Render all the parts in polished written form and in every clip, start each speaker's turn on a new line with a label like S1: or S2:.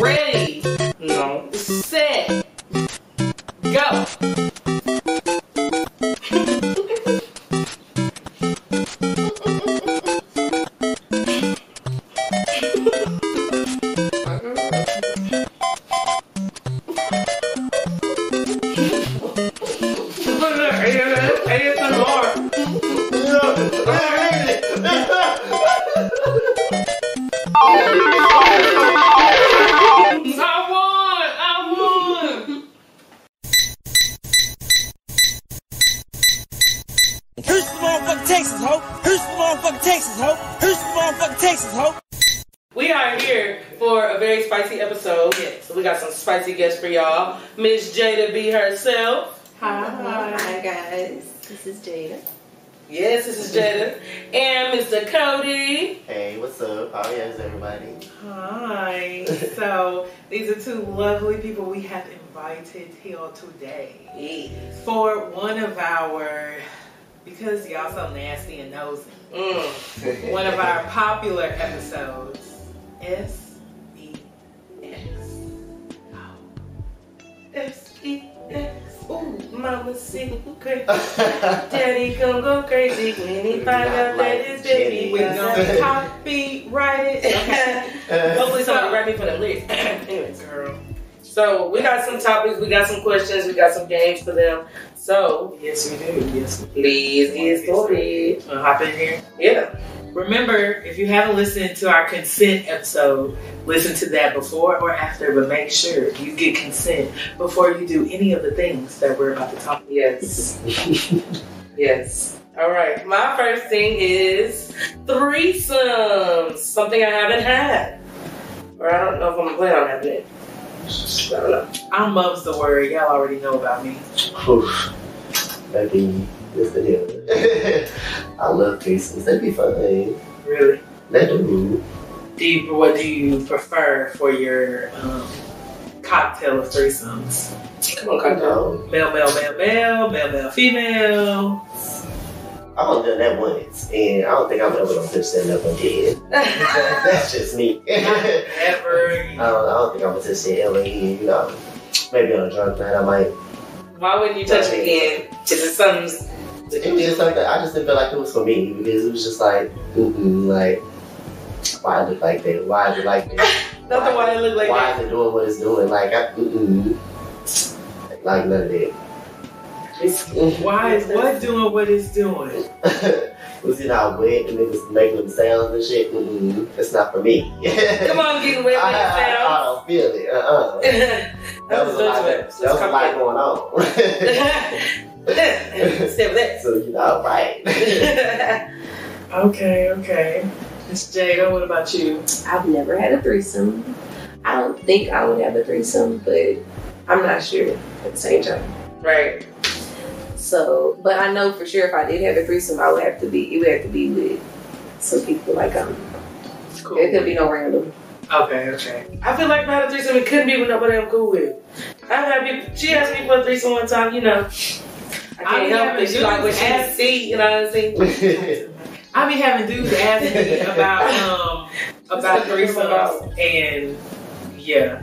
S1: Ready?
S2: No.
S1: Set. Go. We are here for a very spicy episode. So we got some spicy guests for y'all. Miss Jada B herself.
S3: Hi guys. This is Jada.
S1: Yes, this is Jada. And Mr. Cody.
S4: Hey, what's up? How is everybody?
S5: Hi. So these are two lovely people we have invited here today
S1: Yes.
S5: for one of our, because y'all so nasty and nosy, one of our popular episodes. S-E-X.
S1: S-E-X. Ooh, mama secret. Daddy gon' go crazy when he find out that his baby.
S5: We gonna copyright it. Okay.
S1: Hopefully somebody write me for them lyrics. Anyways, girl. So we got some topics, we got some questions, we got some games for them. So
S5: Yes, we do. Yes, we do.
S1: please get started.
S5: Wanna hop in here?
S1: Yeah.
S5: Remember, if you haven't listened to our consent episode, listen to that before or after, but make sure you get consent before you do any of the things that we're about to talk about.
S1: Yes. Yes. All right. My first thing is threesomes. Something I haven't had. Or I don't know if I'm planning on having it. I don't know.
S5: I'm mum's the word. Y'all already know about me.
S4: Oof. Baby, this the deal. I love threesomes. They be fun.
S5: Really?
S4: They do.
S5: What do you prefer for your cocktail of threesomes?
S1: Come on, cocktail.
S5: Male, male, male, male, male, male, female.
S4: I've only done that once, and I don't think I'm ever gonna touch that up again. That's just me.
S5: Ever.
S4: I don't think I'm gonna touch that ever again. You know, maybe on a drunk night I might.
S1: Why wouldn't you touch it again? Is it something?
S4: It was just something I just didn't feel like it was for me because it was just like, like, why it look like that? Why is it like that?
S1: Nothing why it look like
S4: why
S1: that.
S4: is it doing what it's doing? Like, like none of that.
S5: Why is what doing what it's doing?
S4: Was it all wet and it was making them sounds and shit? It's not for me.
S1: Come on, getting wet with
S4: I
S1: sounds.
S4: don't feel it. That was a lot going on.
S1: Step that.
S4: So, you know, right.
S5: Okay. Miss Jada, what about you?
S3: I've never had a threesome. I don't think I would have a threesome, but I'm not sure at the same time.
S1: Right.
S3: So, but I know for sure if I did have a threesome, it would have to be with some people like
S5: Cool.
S3: It could be no random.
S5: Okay.
S1: I feel like if I had a threesome, it couldn't be with nobody I'm cool with. I've had people, she asked me for a threesome one time, you know. I can't help it. She like what she see, you know what I'm saying?
S5: I be having dudes ask me about threesomes, and yeah,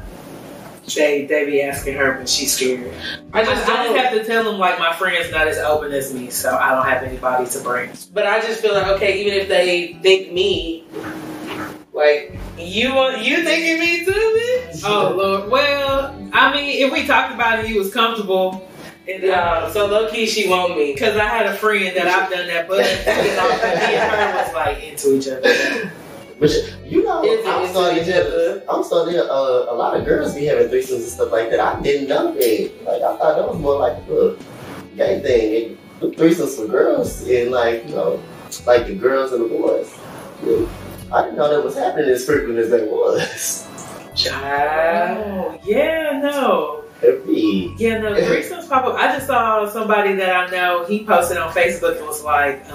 S5: they be asking her, but she's scared. I just have to tell them like my friend's not as open as me, so I don't have anybody to bring.
S1: But I just feel like, okay, even if they think me, like you thinking me too, bitch?
S5: Oh Lord. Well, I mean, if we talked about it, you was comfortable.
S1: So low key, she want me.
S5: Because I had a friend that I've done that, but me and her was like into each other.
S4: But you know, I'm starting to hear a lot of girls be having threesomes and stuff like that. I didn't know that. Like, I thought that was more like a gay thing. Threesomes for girls and like, you know, like the girls and the boys. I didn't know that was happening as frequent as they was.
S5: Oh, yeah, no. Yeah, no, threesomes pop up. I just saw somebody that I know, he posted on Facebook and was like,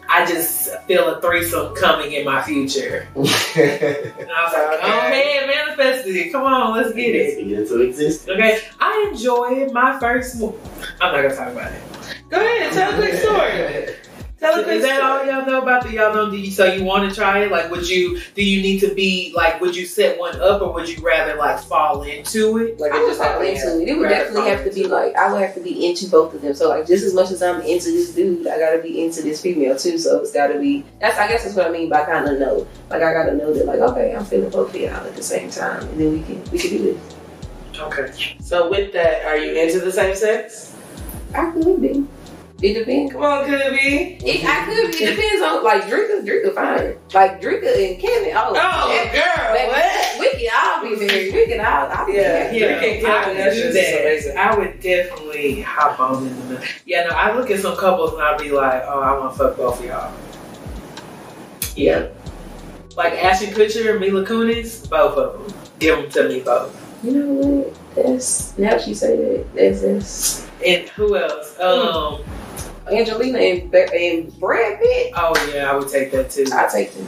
S5: I just feel a threesome coming in my future. And I was like, oh man, manifested it. Come on, let's get it.
S4: Get into existence.
S5: Okay, I enjoyed my first I'm not going to talk about it.
S1: Go ahead, tell a quick story.
S5: Is that all y'all know about the y'all know? So you want to try it? Like, do you need to be like? Would you set one up, or would you rather like fall into it?
S3: Like, I would fall into it. It would definitely have to be like I would have to be into both of them. So like, just as much as I'm into this dude, I gotta be into this female too. So it's gotta be. I guess that's what I mean by kind of know. Like, I gotta know that like, okay, I'm feeling both of y'all at the same time, and then we can do this.
S1: Okay. So with that, are you into the same sex?
S3: I could be. It depends.
S1: Come on, could it be?
S3: I could be. It depends on like Drika fine. Like Drika and Kevin. Oh
S1: girl,
S3: baby,
S1: what?
S3: We can all be married. We can all be married.
S5: I would definitely hop on in the middle. Yeah, no, I look at some couples and I'll be like, oh, I want to fuck both of y'all. Yeah. Like Ashton Kutcher and Mila Kunis, both of them. Give them to me both.
S3: You know what? Now that you say that, that's.
S5: And who else?
S3: Angelina and Brad Pitt.
S5: Oh yeah, I would take that too.
S3: I take them.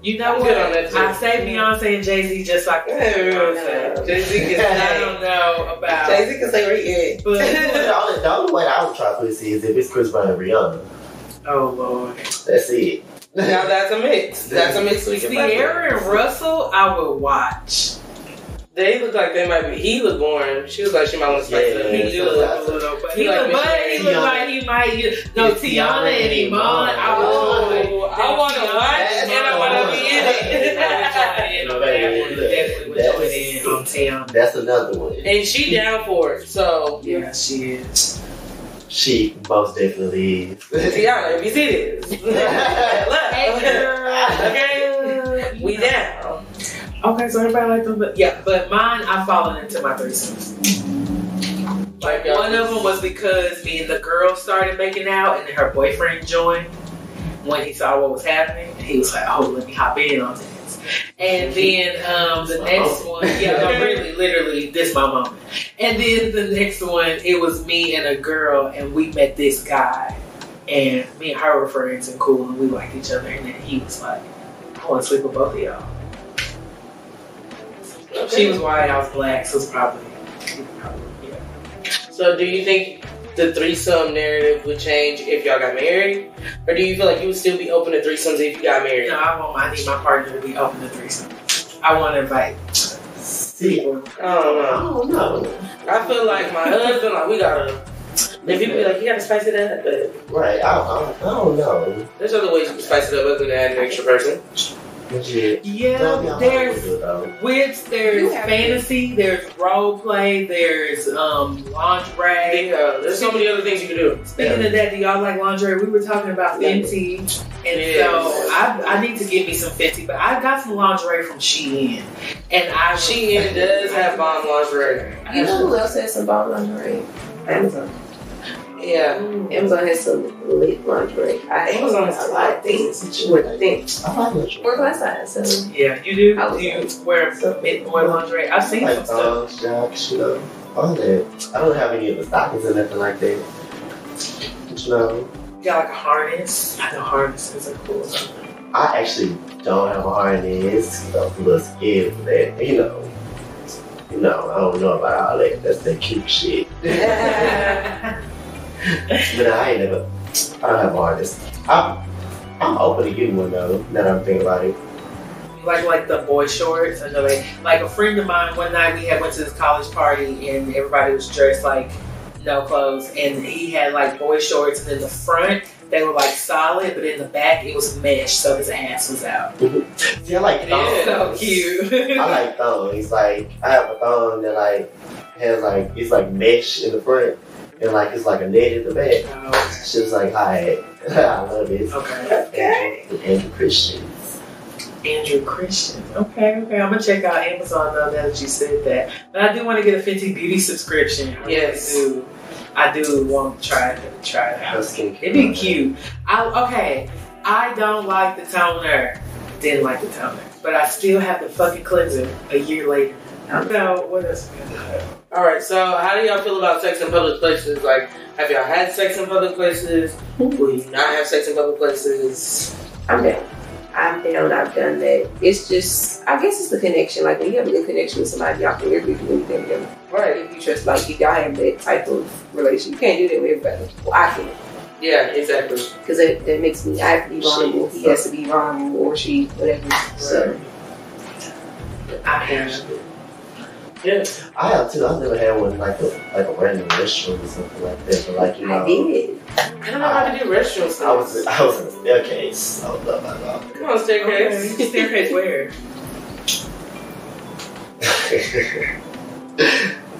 S5: You know what? I say Beyonce and Jay-Z just like that. Jay-Z I don't know about.
S3: Jay-Z can say what he is.
S4: But the only way I would try pussy is if it's Chris Brown and Rihanna.
S5: Oh Lord.
S4: That's it.
S1: Now that's a mix. That's a mix.
S5: Sierra and Russell, I would watch.
S1: They look like they might be. He looked boring. She was like she might want to spice it up.
S5: He do look a little, but he look like he might. No, Tiana and Iman. I want to watch and I want to be in it.
S4: That's another one.
S1: And she down for it. So
S5: yeah, she is.
S4: She most definitely is.
S1: Tiana, if you see this, okay, we down.
S5: Okay, so everybody like them, but mine, I've fallen into my threesomes. Like one of them was because me and the girl started making out, and then her boyfriend joined when he saw what was happening, and he was like, "Oh, let me hop in on this." And then the next one, really, literally, this my moment. And then the next one, it was me and a girl, and we met this guy, and me and her were friends and cool, and we liked each other, and then he was like, "I want to sleep with both of y'all." Okay. She was white, I was black, so it's probably yeah.
S1: So do you think the threesome narrative would change if y'all got married? Or do you feel like you would still be open to threesomes if you got married?
S5: No, I need my partner to be open to threesomes. I want to invite.
S4: See, I don't know.
S1: I feel like my husband, like, we gotta. If people be like, you gotta spice it up, but.
S4: Right, I don't know.
S1: There's other ways you can spice it up other than add an extra person.
S5: Yeah, there's wits, there's fantasy, there's role play, there's lingerie.
S1: Yeah, there's so many other things you can do.
S5: Speaking of that, do y'all like lingerie? We were talking about Fenty, and so I need to get me some Fenty, but I got some lingerie from Shein, and
S1: Shein does have bomb lingerie.
S3: You know who else has some bomb lingerie? Amazon.
S1: Yeah,
S3: Amazon has some lit lingerie. Amazon has a lot of things. We're class size, so
S5: yeah, you do. Do you wear more lingerie? I've seen
S4: like
S5: some stuff.
S4: Jocks, all that. I don't have any of the stockings or nothing like that.
S5: You got like a harness. I know harnesses are cool.
S4: I actually don't have a harness. I'm a little scared for that. I don't know about all that. That's that cute shit. But I don't have a harness. I'm open to getting one though, now that I'm thinking about it.
S5: Like the boy shorts. I know like a friend of mine, one night we went to this college party and everybody was dressed like no clothes, and he had like boy shorts, and in the front they were like solid, but in the back it was mesh, so his ass was out.
S4: See, I like thongs.
S5: So cute.
S4: I like thongs. Like I have a thong that like has like it's like mesh in the front. And like it's like a net in the back.
S5: Oh, okay.
S4: She was like, "Hi, I love it."
S5: Okay.
S4: Andrew Christian.
S5: Andrew Christian. Okay. I'm gonna check out Amazon though. Now that you said that, but I do want to get a Fenty Beauty subscription. I do want to try it out. It'd be cute. I don't like the toner. Didn't like the toner, but I still have the fucking cleanser a year later. So what else?
S1: Alright, so how do y'all feel about sex in public places? Like, have y'all had sex in public places? Will you not have sex in public places?
S3: I'm down. I've done that. It's just, I guess it's the connection. Like, when you have a good connection with somebody, y'all can really do anything together. Right. If you trust, like, y'all have that type of relation. You can't do that with everybody. Well, I can.
S1: Yeah, exactly.
S3: Because that makes me, I have to be vulnerable. He has to be vulnerable, or she, whatever. Right. So,
S1: I have. Yeah.
S4: I have too. I've never had one like a random restaurant or something like that. But like, you know,
S3: I did.
S1: I don't know how to do restaurants.
S4: I was in a staircase. I was up my God.
S1: Come on, staircase.
S5: Okay. Staircase where?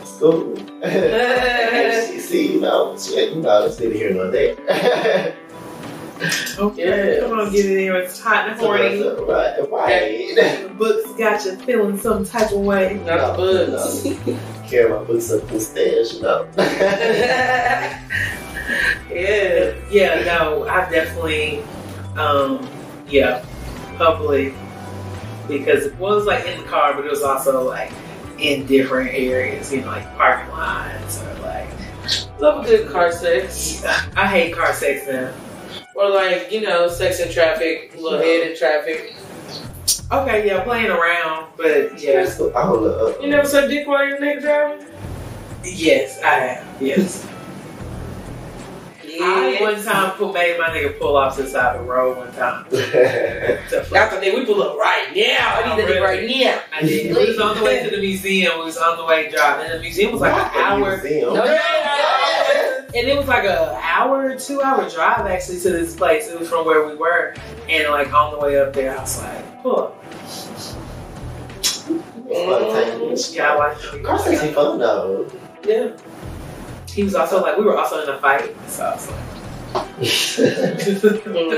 S4: School. See, you know, it's neither here nor there.
S5: Okay,
S1: Yeah.
S5: come on, get it in. It's hot and horny.
S4: Right.
S5: The books got you feeling some type of way.
S1: Not the books.
S4: Carry my books up the stairs, you know.
S1: Yeah.
S5: Yeah, no, I've definitely, public, because it was like in the car, but it was also like in different areas, you know, like parking lots or like.
S1: Love a good car sex.
S5: I hate car sex now.
S1: Or like, you know, sex in traffic, a little head in traffic.
S5: Okay, yeah, playing around, but yeah.
S4: I don't know.
S1: You never suck dick while you're nigga driving?
S5: Yes, I have, yes. I one time made my nigga pull off to the side of the road one time.
S1: After that, we pull up right now. I need that right now.
S5: I did. We was on the way to the museum. We was on the way driving. And the museum was like an hour. And it was like an hour, 2 hour drive actually to this place. It was from where we were. And like on the way up there, I was like, pull up. Yeah, I like
S4: car sex is fun though.
S5: Yeah. He was also like, we were also in a fight. So I was like,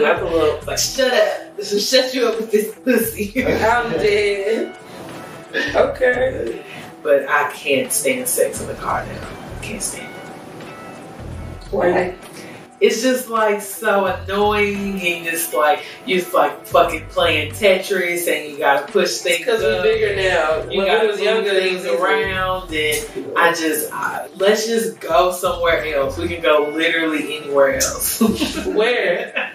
S1: Not a little.
S5: like, shut up. Shut you up with this pussy.
S1: I'm dead. Okay.
S5: But I can't stand sex in the car now. I can't stand it.
S3: Why?
S5: It's just like so annoying and just like you're just like fucking playing Tetris and you gotta push things
S1: Because we're bigger now.
S5: You gotta move things around and let's just go somewhere else. We can go literally anywhere else.
S1: Where?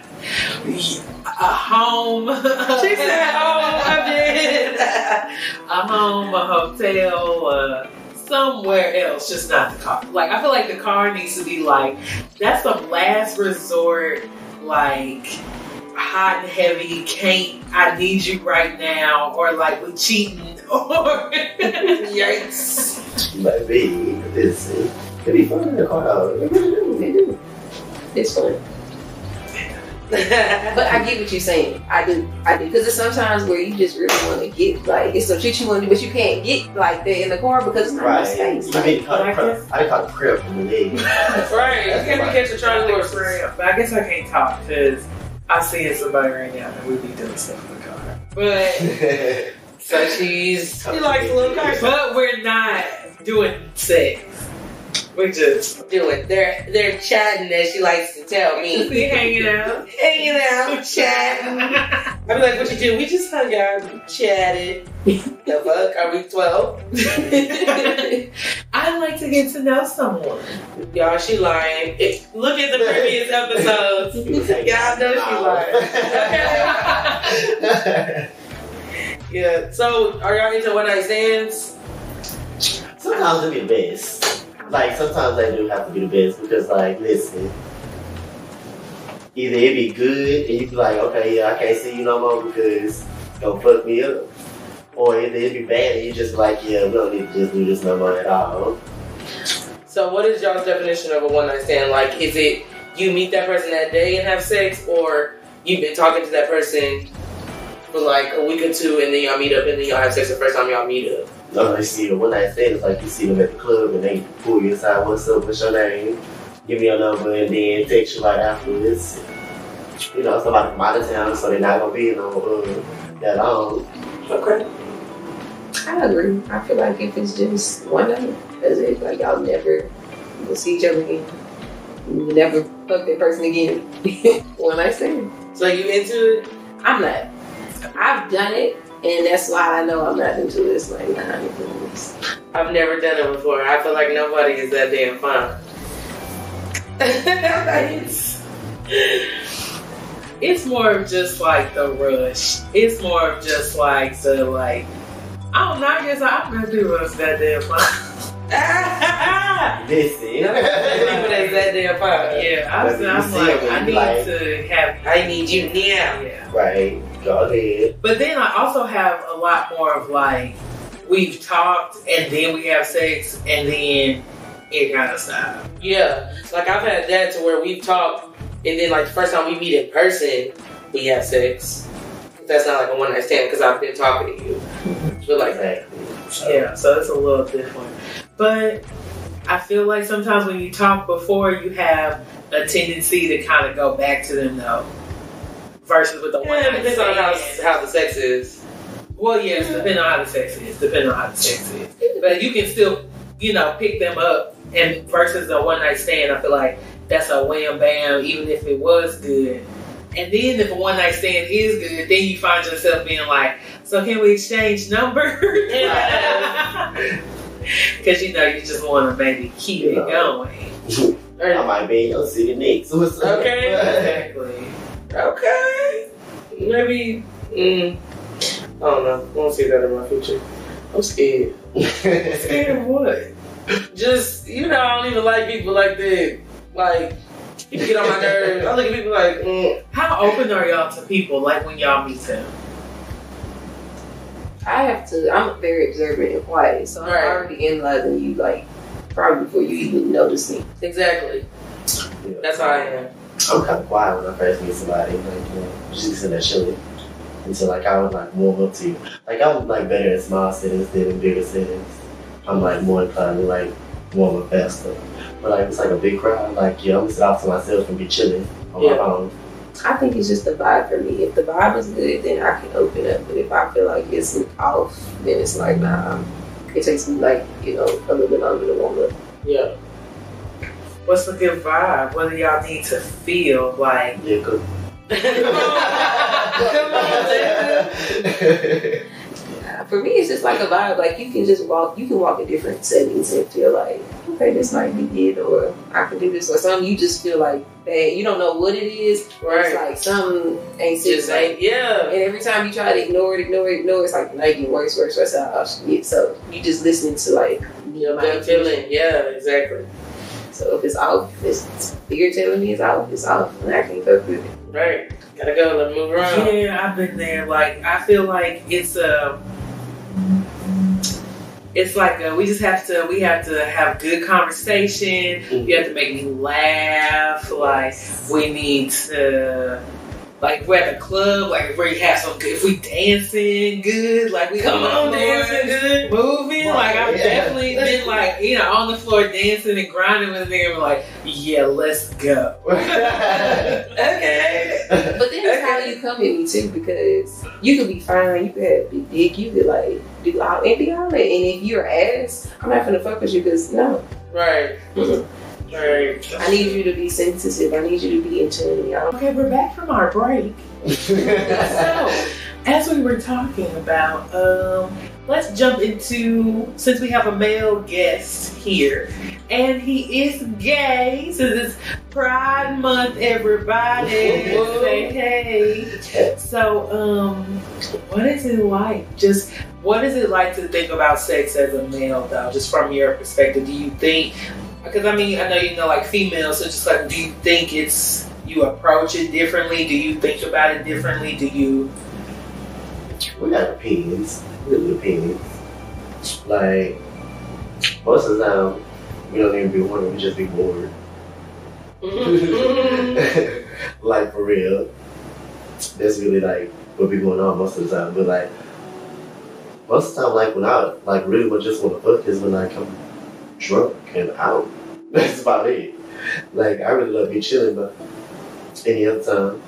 S5: A home.
S1: She said home. I did.
S5: A home, a hotel, somewhere else, just not the car. Like, I feel like the car needs to be like, that's some last resort, like, hot and heavy, I need you right now, or like, we cheating, or yikes.
S4: Maybe it'd be fun in the car.
S3: They do. It's fun. But I get what you're saying. I do. Because there's sometimes where you just really want to get, like, it's some shit you want to do, but you can't get, like, that in the car because it's not enough space.
S4: I didn't call it crib from the leg.
S1: Right. You can't catch a Charlie horse.
S5: But I guess I can't talk because I'm seeing somebody right now that we be doing stuff in the car.
S1: But, so she likes a little car.
S5: But we're not doing sex. We're just
S1: doing. They're chatting, as she likes to tell me.
S5: We hanging out,
S1: chatting. I be like, what you do? We just hung out, chatted. The fuck? Are we 12?
S5: I like to get to know someone.
S1: Y'all, she lying. Look at the previous episodes. Y'all know she lying. Okay. Yeah. So, are y'all into one night stands?
S4: Sometimes they be the best. Like, sometimes they do have to be the best because, like, listen, either it be good and you be like, okay, yeah, I can't see you no more because don't fuck me up. Or either it be bad and you just like, yeah, we don't need to just do this no more at all.
S1: So what is y'all's definition of a one night stand? Like, is it you meet that person that day and have sex, or you've been talking to that person for like a week or two and then y'all meet up and then y'all have sex the first time y'all meet up?
S4: No, you see the one night stand is like you see them at the club and they pull you aside, what's up, what's your name, give me your number, and then text you right afterwards. You know, somebody from out of town, so they're not gonna be that long.
S1: Okay.
S3: I agree. I feel like if it's just one night, that's it. Like, y'all never will see each other again. You will never fuck that person again. One night stand.
S1: So you into it?
S3: I'm not. I've done it. And that's why I know I'm not into this. Like, nah, I'm into this.
S1: I've never done it before. I feel like nobody is that damn fun.
S5: It's more of just like the rush. It's more of just like the like. I don't know. I guess I'm gonna do us that damn fun.
S4: Listen.
S1: People that's that damn fine.
S5: Yeah, I'm like,
S1: I need you now.
S5: Yeah.
S4: Right. Go ahead.
S5: But then I also have a lot more of like, we've talked and then we have sex and then it kind of stops.
S1: Yeah. Like I've had that to where we've talked and then like the first time we meet in person, we have sex. That's not like a one night stand because I've been talking to you. But like that.
S5: Yeah, so it's a little different. But I feel like sometimes when you talk before, you have a tendency to kind of go back to them though. Versus with the one night
S1: depends on how the sex is.
S5: Well, yes, depending on how the sex is. But you can still, pick them up. And versus a one night stand, I feel like that's a wham bam, even if it was good. And then if a one night stand is good, then you find yourself being like, so can we exchange numbers? Because you just want to maybe keep it going.
S4: I might be in your city next.
S1: Okay.
S5: Exactly.
S1: Okay. Maybe. I don't know. I won't see that in my future. I'm scared.
S5: Scared of what?
S1: Just, I don't even like people like that. Like, people get on my nerves. I look at people like,
S5: How open are y'all to people, like when y'all meet them?
S3: I'm very observant and quiet, so I'm already analyzing you, like, probably before you even notice me.
S1: Exactly. Yeah. That's how I am.
S4: I'm kind of quiet when I first meet somebody, like, just sitting there chilling. Until, like, I would, like, warm up to you. Like, I'm, like, better in small settings than in bigger settings. I'm, like, more inclined to, like, warm up faster. But, like, it's, like, a big crowd. Like, I'm gonna sit off to myself and be chilling on my phone.
S3: I think it's just the vibe for me. If the vibe is good, then I can open up. But if I feel like it's off, then it's like, nah. It takes me, like, a little bit longer to warm up.
S1: Yeah.
S5: What's a good vibe? What do y'all need to feel like?
S4: Yeah, good.
S3: For me, it's just like a vibe. Like, you can walk in different settings and feel like, okay, this might be it, or I can do this, or something. You just feel like bad. You don't know what it is.
S1: Right.
S3: It's like something ain't sitting right.
S1: Yeah.
S3: And every time you try to ignore it, it's like making worse. So you just listening to like
S1: that feeling. Yeah, exactly.
S3: So if it's off, if you're telling me it's off, and I can't fuck with it.
S1: Right. Gotta go. Let's move around.
S5: Yeah, I've been there. Like, I feel like it's like we have to have good conversation. You have to make me laugh. Like, we need to, like, we're at the club, like, if we have some good, if we dancing good, like, we
S1: come on dancing good,
S5: moving. Like, I've definitely been like, on the floor dancing and grinding with a nigga and like, yeah, let's go.
S1: Okay.
S3: But then it's how you come at me too, because you could be fine, you could have a big dick, you could like do all and be all that, and if you're ass, I'm not gonna fuck with you because no.
S1: Right.
S3: Mm-hmm.
S1: Right.
S3: I need you to be sensitive. I need you to be in tune.
S5: Okay, we're back from our break. So, as we were talking about, let's jump into, since we have a male guest here, and he is gay, since it's Pride Month, everybody. Say hey. So, what is it like? What is it like to think about sex as a male, though? Just from your perspective, do you think? Because I know like females, so just like, do you think you approach it differently? Do you think about it differently?
S4: We got opinions. Really opinions. Like, most of the time, we don't even be wondering, we just be bored. Like, for real. That's really like what be going on most of the time. But like, most of the time, like when I like really just want to fuck is when I come drunk and out. That's about it. Like, I really love be chilling, but any other time.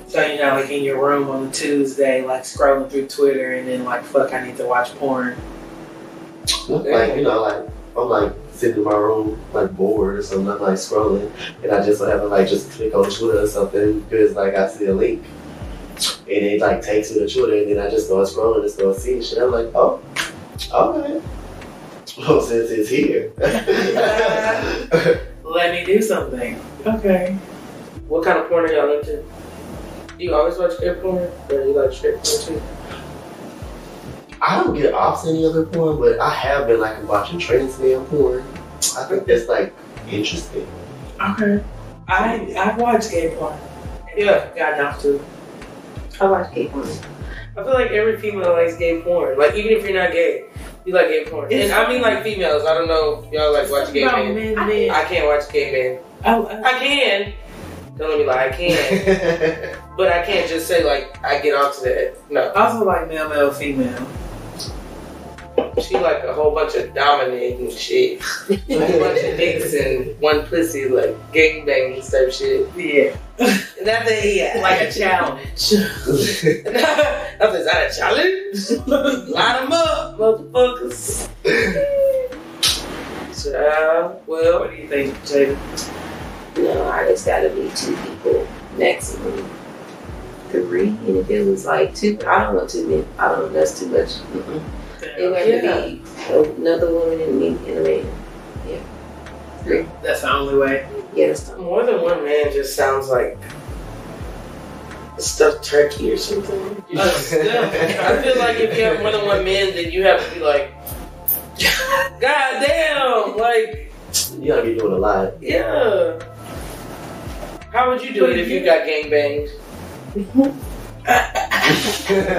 S5: So you're not like in your room on a Tuesday, like scrolling through Twitter and then like, fuck, I need to watch porn.
S4: Like, like, I'm like sitting in my room, like bored or something, I'm like scrolling, and I just have to like just click on Twitter or something because like I see a link, and it like takes me to Twitter, and then I just start scrolling and start seeing shit. I'm like, oh, okay. Well, since it's here.
S5: Let me do something. Okay.
S1: What kind of porn are y'all into? Do you always watch gay porn? Or do you like straight porn too?
S4: I don't get off any other porn, but I have been like watching trans man porn. I think that's like interesting.
S5: Okay. I've watched gay porn.
S1: Yeah.
S5: Gotten off to.
S3: I watch gay porn.
S1: I feel like every female likes gay porn. Like, even if you're not gay, you like gay porn. And I mean, like, females. I don't know if y'all like watch gay men. I can't watch gay men. I can. Don't let me lie, I can. But I can't just say, like, I get onto that. No.
S5: I also like male, female.
S1: She like a whole bunch of dominating shit. Like a bunch of dicks and one pussy, like gangbang type shit.
S5: Yeah.
S1: Nothing,
S5: like a challenge.
S1: Nothing's not a challenge. Line them up, motherfuckers. So, well,
S5: what do you think, Jada?
S3: No, I just gotta be 2 people maximum. 3, and if it was like 2, I don't want 2 men. I don't know, that's too much. It would have to be another woman and me and a man. Yeah. 3.
S5: That's the only way.
S3: Yeah, that's the
S1: more than one man just sounds like stuffed turkey or something. I feel like if you have more than one man, then you have to be like, God damn, like
S4: you gotta be doing a lot.
S1: Yeah. How would you do it if you got gangbanged?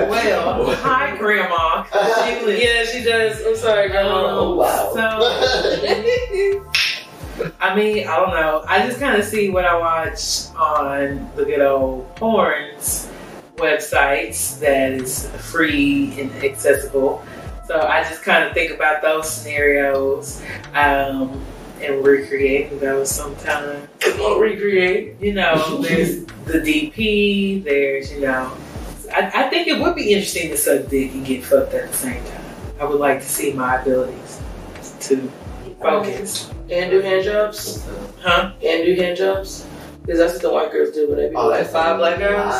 S5: Well, hi, Grandma.
S1: Yeah, she does. I'm sorry, Grandma.
S4: Oh, wow.
S5: So, I mean, I don't know. I just kind of see what I watch on the good old porns websites that is free and accessible. So I just kind of think about those scenarios and recreate those sometimes.
S1: Come on, recreate.
S5: You know, there's the DP, there's, you know, I think it would be interesting to suck dick and get fucked at the same time. I would like to see my abilities to focus.
S1: And do hand jobs?
S5: Huh?
S1: And do hand jobs? Because that's what the white girls do when they be like 5 black girls.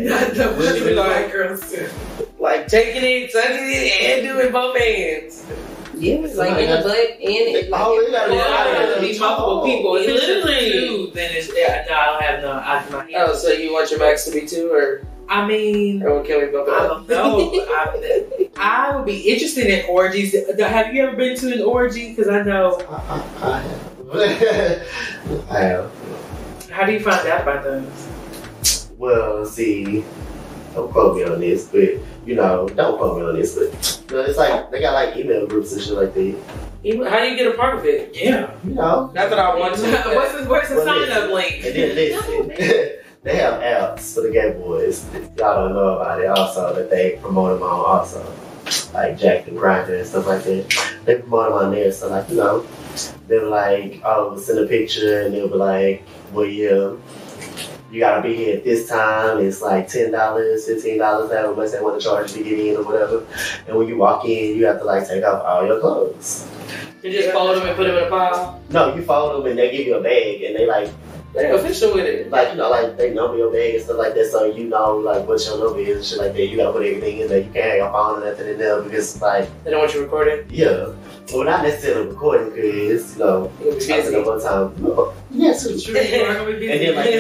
S5: That's what the white girls do.
S1: Like taking it, sucking it, and doing both hands.
S3: Yeah, like in the butt and it. Like,
S4: oh,
S5: it
S1: to be multiple people.
S5: If it's
S1: Literally.
S5: just 2, then it's, no, I don't have no.
S1: Oh, so you want your max to be 2, or?
S5: I mean,
S1: or can we bump it
S5: I
S1: up?
S5: don't know. I would be interested in orgies. Have you ever been to an orgy? Because I know.
S4: I have. I have.
S5: How do you find out about those?
S4: Well, see, don't quote me on this, but don't quote me on this, but it's like they got like email groups and shit like that.
S1: How do you get a part of it?
S5: Yeah,
S1: not that I want to.
S5: Where's the sign up link?
S4: And then listen, they have apps for the gay boys. Y'all don't know about it. Also, that they promote them on. Also, like Jack and Grindr and stuff like that. They promote them on there. So like they're like, oh, send a picture, and they'll be like, well, yeah, you gotta be here at this time. It's like $10, $15, however much they want to charge you to get in or whatever. And when you walk in, you have to like take off all your clothes.
S1: You just fold them and put them in a pile?
S4: No, you fold them and they give you a bag, and they like,
S1: they're official with it.
S4: like, like they number your bag and stuff like that, so you know like what your number is and shit like that. You gotta put everything in there. You can't have your phone or nothing in there because like
S1: they don't want you recording.
S4: Yeah, well, not necessarily recording because
S1: you'll be busy.
S4: One time. No. Yes, it's true. And then like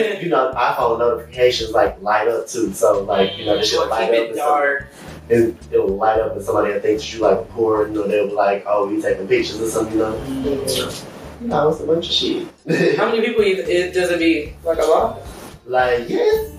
S4: iPhone notifications like light up too, so like the shit light up.
S5: Dark.
S4: And it'll light up and somebody that thinks you like recording, or they'll be like, oh, you taking pictures or something, it's a bunch of shit.
S1: How many people does it be? Like a lot?
S4: Like, yes.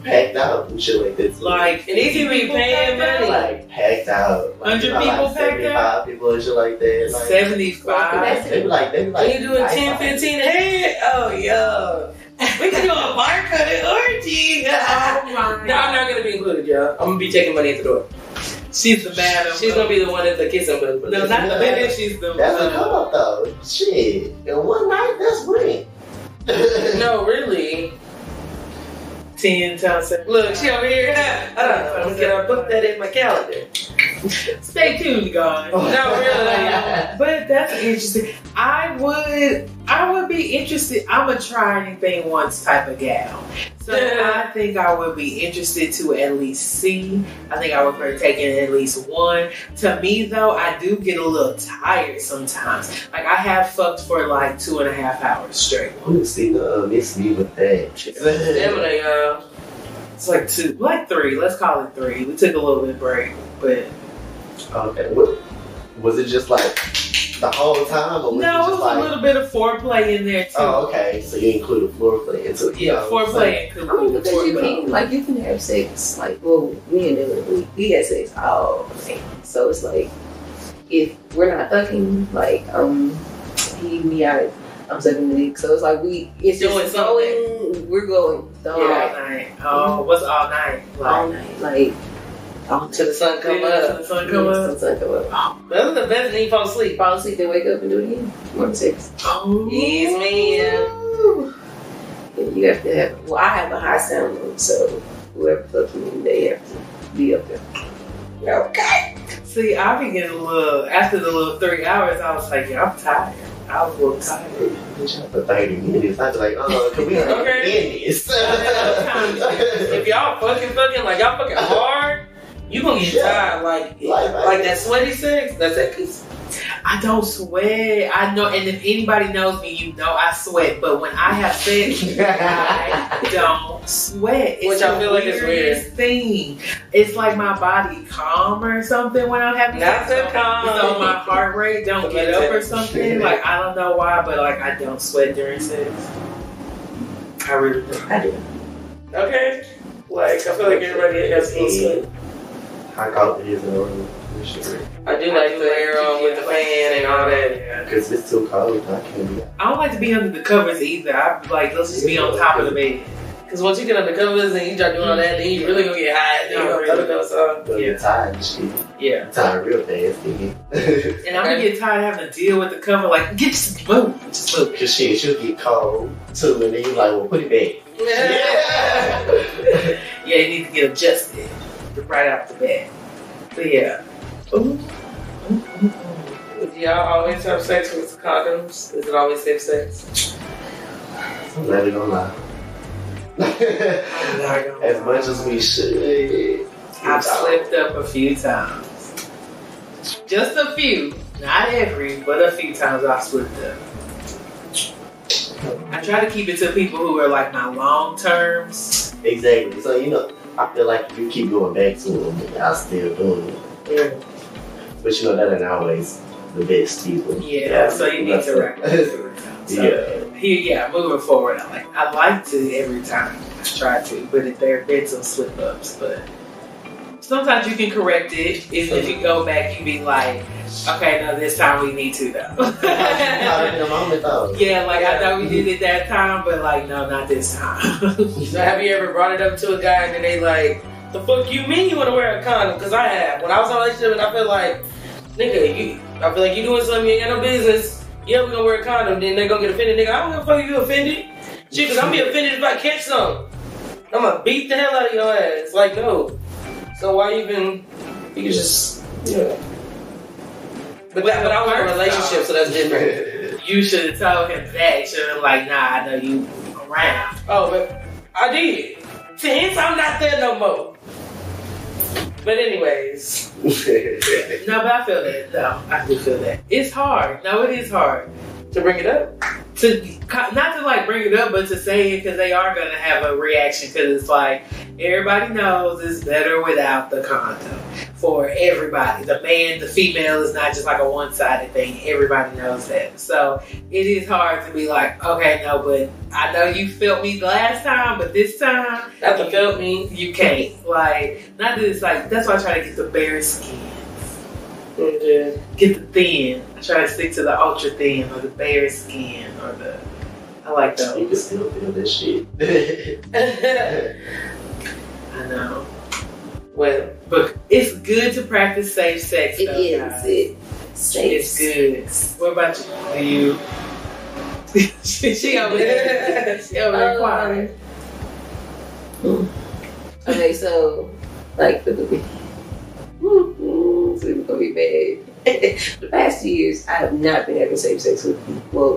S4: Packed out and shit like this.
S5: Like,
S1: and these people be paying money.
S4: Like, packed out. Like,
S5: 100 people
S4: like
S5: packed out?
S4: 75 people and shit like that. Like,
S5: 75?
S4: They be like,
S1: you doing 10, 15 head? Oh, yeah. We can do a bar-cutted orgy. No, I'm not going to be included, y'all. I'm going to be taking money at the door.
S5: She's the madam.
S1: She's going to be the one at the kissing booth.
S5: No, not the madam. She's the
S4: That's a come up, though. Shit. In one night, that's rent.
S1: No, really.
S5: 10 times 7.
S1: Look, she over here. I'm going to put that in my calendar.
S5: Stay tuned, guys.
S1: No, really.
S5: But that's interesting. I would be interested. I'm a try anything once type of gal. So I think I would be interested to at least see. I think I would partake in at least one. To me, though, I do get a little tired sometimes. Like, I have fucked for like 2.5 hours straight.
S4: Who see miss me with that?
S1: Stamina, y'all.
S5: It's like 2, like 3. Let's call it 3. We took a little bit of break, but
S4: okay. Was it just like the whole time? Or was
S5: No, it was
S4: like...
S5: a little bit of foreplay in there too.
S4: Oh, okay. So you included foreplay into it.
S5: Yeah, foreplay included.
S3: I mean, because you can, like, you can have sex, like, well, me and Dylan, we had sex all day. So it's like, if we're not fucking, like, I'm sucking the dick. So it's like it's
S1: doing
S3: just going, we're going the whole
S5: all night. Oh, what's all night? Like,
S3: all night, like,
S1: till the sun come up.
S5: Till the sun come up.
S3: Till the sun come up.
S1: Oh, that's the best thing. You fall asleep.
S3: Fall asleep, then wake up and do it again. Morning sex.
S5: Oh,
S1: Yes, man.
S3: And you have to have, well, I have a high sound room, so whoever fucks me, they have to be up there. Okay.
S5: See, I be getting a little, after the little 3 hours, I was like, yeah, I'm tired. I was a little tired.
S4: For 30 minutes, I was like, can we end this?
S1: If y'all fucking, like y'all fucking hard, you gonna get tired. Like that sweaty sex, that's that piece.
S5: I don't sweat. I know, and if anybody knows me, you know I sweat. But when I have sex, I don't sweat. It's
S1: Which I feel like is weird.
S5: Thing. It's like my body calm or something when I'm having
S1: Not
S5: sex.
S1: so calm.
S5: So my heart rate don't get up or something. Like I don't know why, but like I don't sweat during sex. I really don't.
S3: I do.
S1: Okay. Like I feel like everybody has some sweat.
S4: How cold it is in the room.
S1: I do like the air on with the fan and all that.
S4: Because it's too cold. I can't do that.
S5: I don't like to be under the covers either. I like let's just be on top of the bed.
S1: Because once you get under covers and you start doing all that, then you really gonna get hot. Then you're gonna throw so.
S4: But you're tired and shit.
S5: Yeah.
S4: Tired real fast, nigga.
S5: And I'm gonna get tired of having to deal with the cover. Like, just move.
S4: Because shit, she'll get cold too, and then you're like, well, put it back.
S1: Yeah.
S5: Yeah, you need to get adjusted right out the bed. But yeah. Ooh.
S1: Do y'all always have sex with condoms? Is it always safe sex?
S4: I'm not even gonna lie. As much as we should.
S5: I've slipped up a few times. Just a few. Not every, but a few times I've slipped up. I try to keep it to people who are like my long terms.
S4: Exactly. So, you know, I feel like you keep going back to them and y'all still doing it.
S1: Yeah.
S4: But you know, that ain't always the best people.
S5: Yeah, so you need to recognize it. So, yeah, moving forward, I like to every time. I try to, but there have been some slip ups. But sometimes you can correct it. If you go back, you be like, okay, no, this time we need to though. Yeah, like I know we did it that time, but like no, not this time.
S1: So have you ever brought it up to a guy and then they like, the fuck you mean you want to wear a condom? Because I have. When I was in a relationship and I feel like, nigga, I feel like you doing something you ain't got no business. Yeah, we gonna wear a condom. Then they gonna get offended. Nigga, I don't give a fuck if you offended. Shit, because I'm be offended if I catch something. I'm gonna beat the hell out of your ass. Like, no. So why even, you can just, yeah. But I was in a relationship, so that's different.
S5: You should have told him that. You should have been like, nah, I know you around.
S1: Oh, but I did. Hence, I'm not there no more. But anyways.
S5: No, but I feel that. No, I do feel that. It's hard. No, it is hard.
S1: To bring it up?
S5: Not to like bring it up, but to say it because they are going to have a reaction because it's like, everybody knows it's better without the condom for everybody. The man, the female is not just like a one-sided thing. Everybody knows that. So it is hard to be like, okay, no, but I know you felt me the last time, but this time,
S1: Not to felt me.
S5: you can't. Like, not that it's like, that's why I try to get the bare skin.
S1: Yeah.
S5: Get the thin. I try to stick to the ultra thin or the bare skin or the. I like those.
S4: You can still feel this shit.
S5: I know.
S1: Well,
S5: But it's good to practice safe sex.
S3: It
S5: though,
S3: is.
S5: guys.
S3: It's
S5: good. What about you? Do you? she over there. She over there quiet.
S3: Okay, so like so it's gonna be bad. The past 2 years, I have not been having safe sex with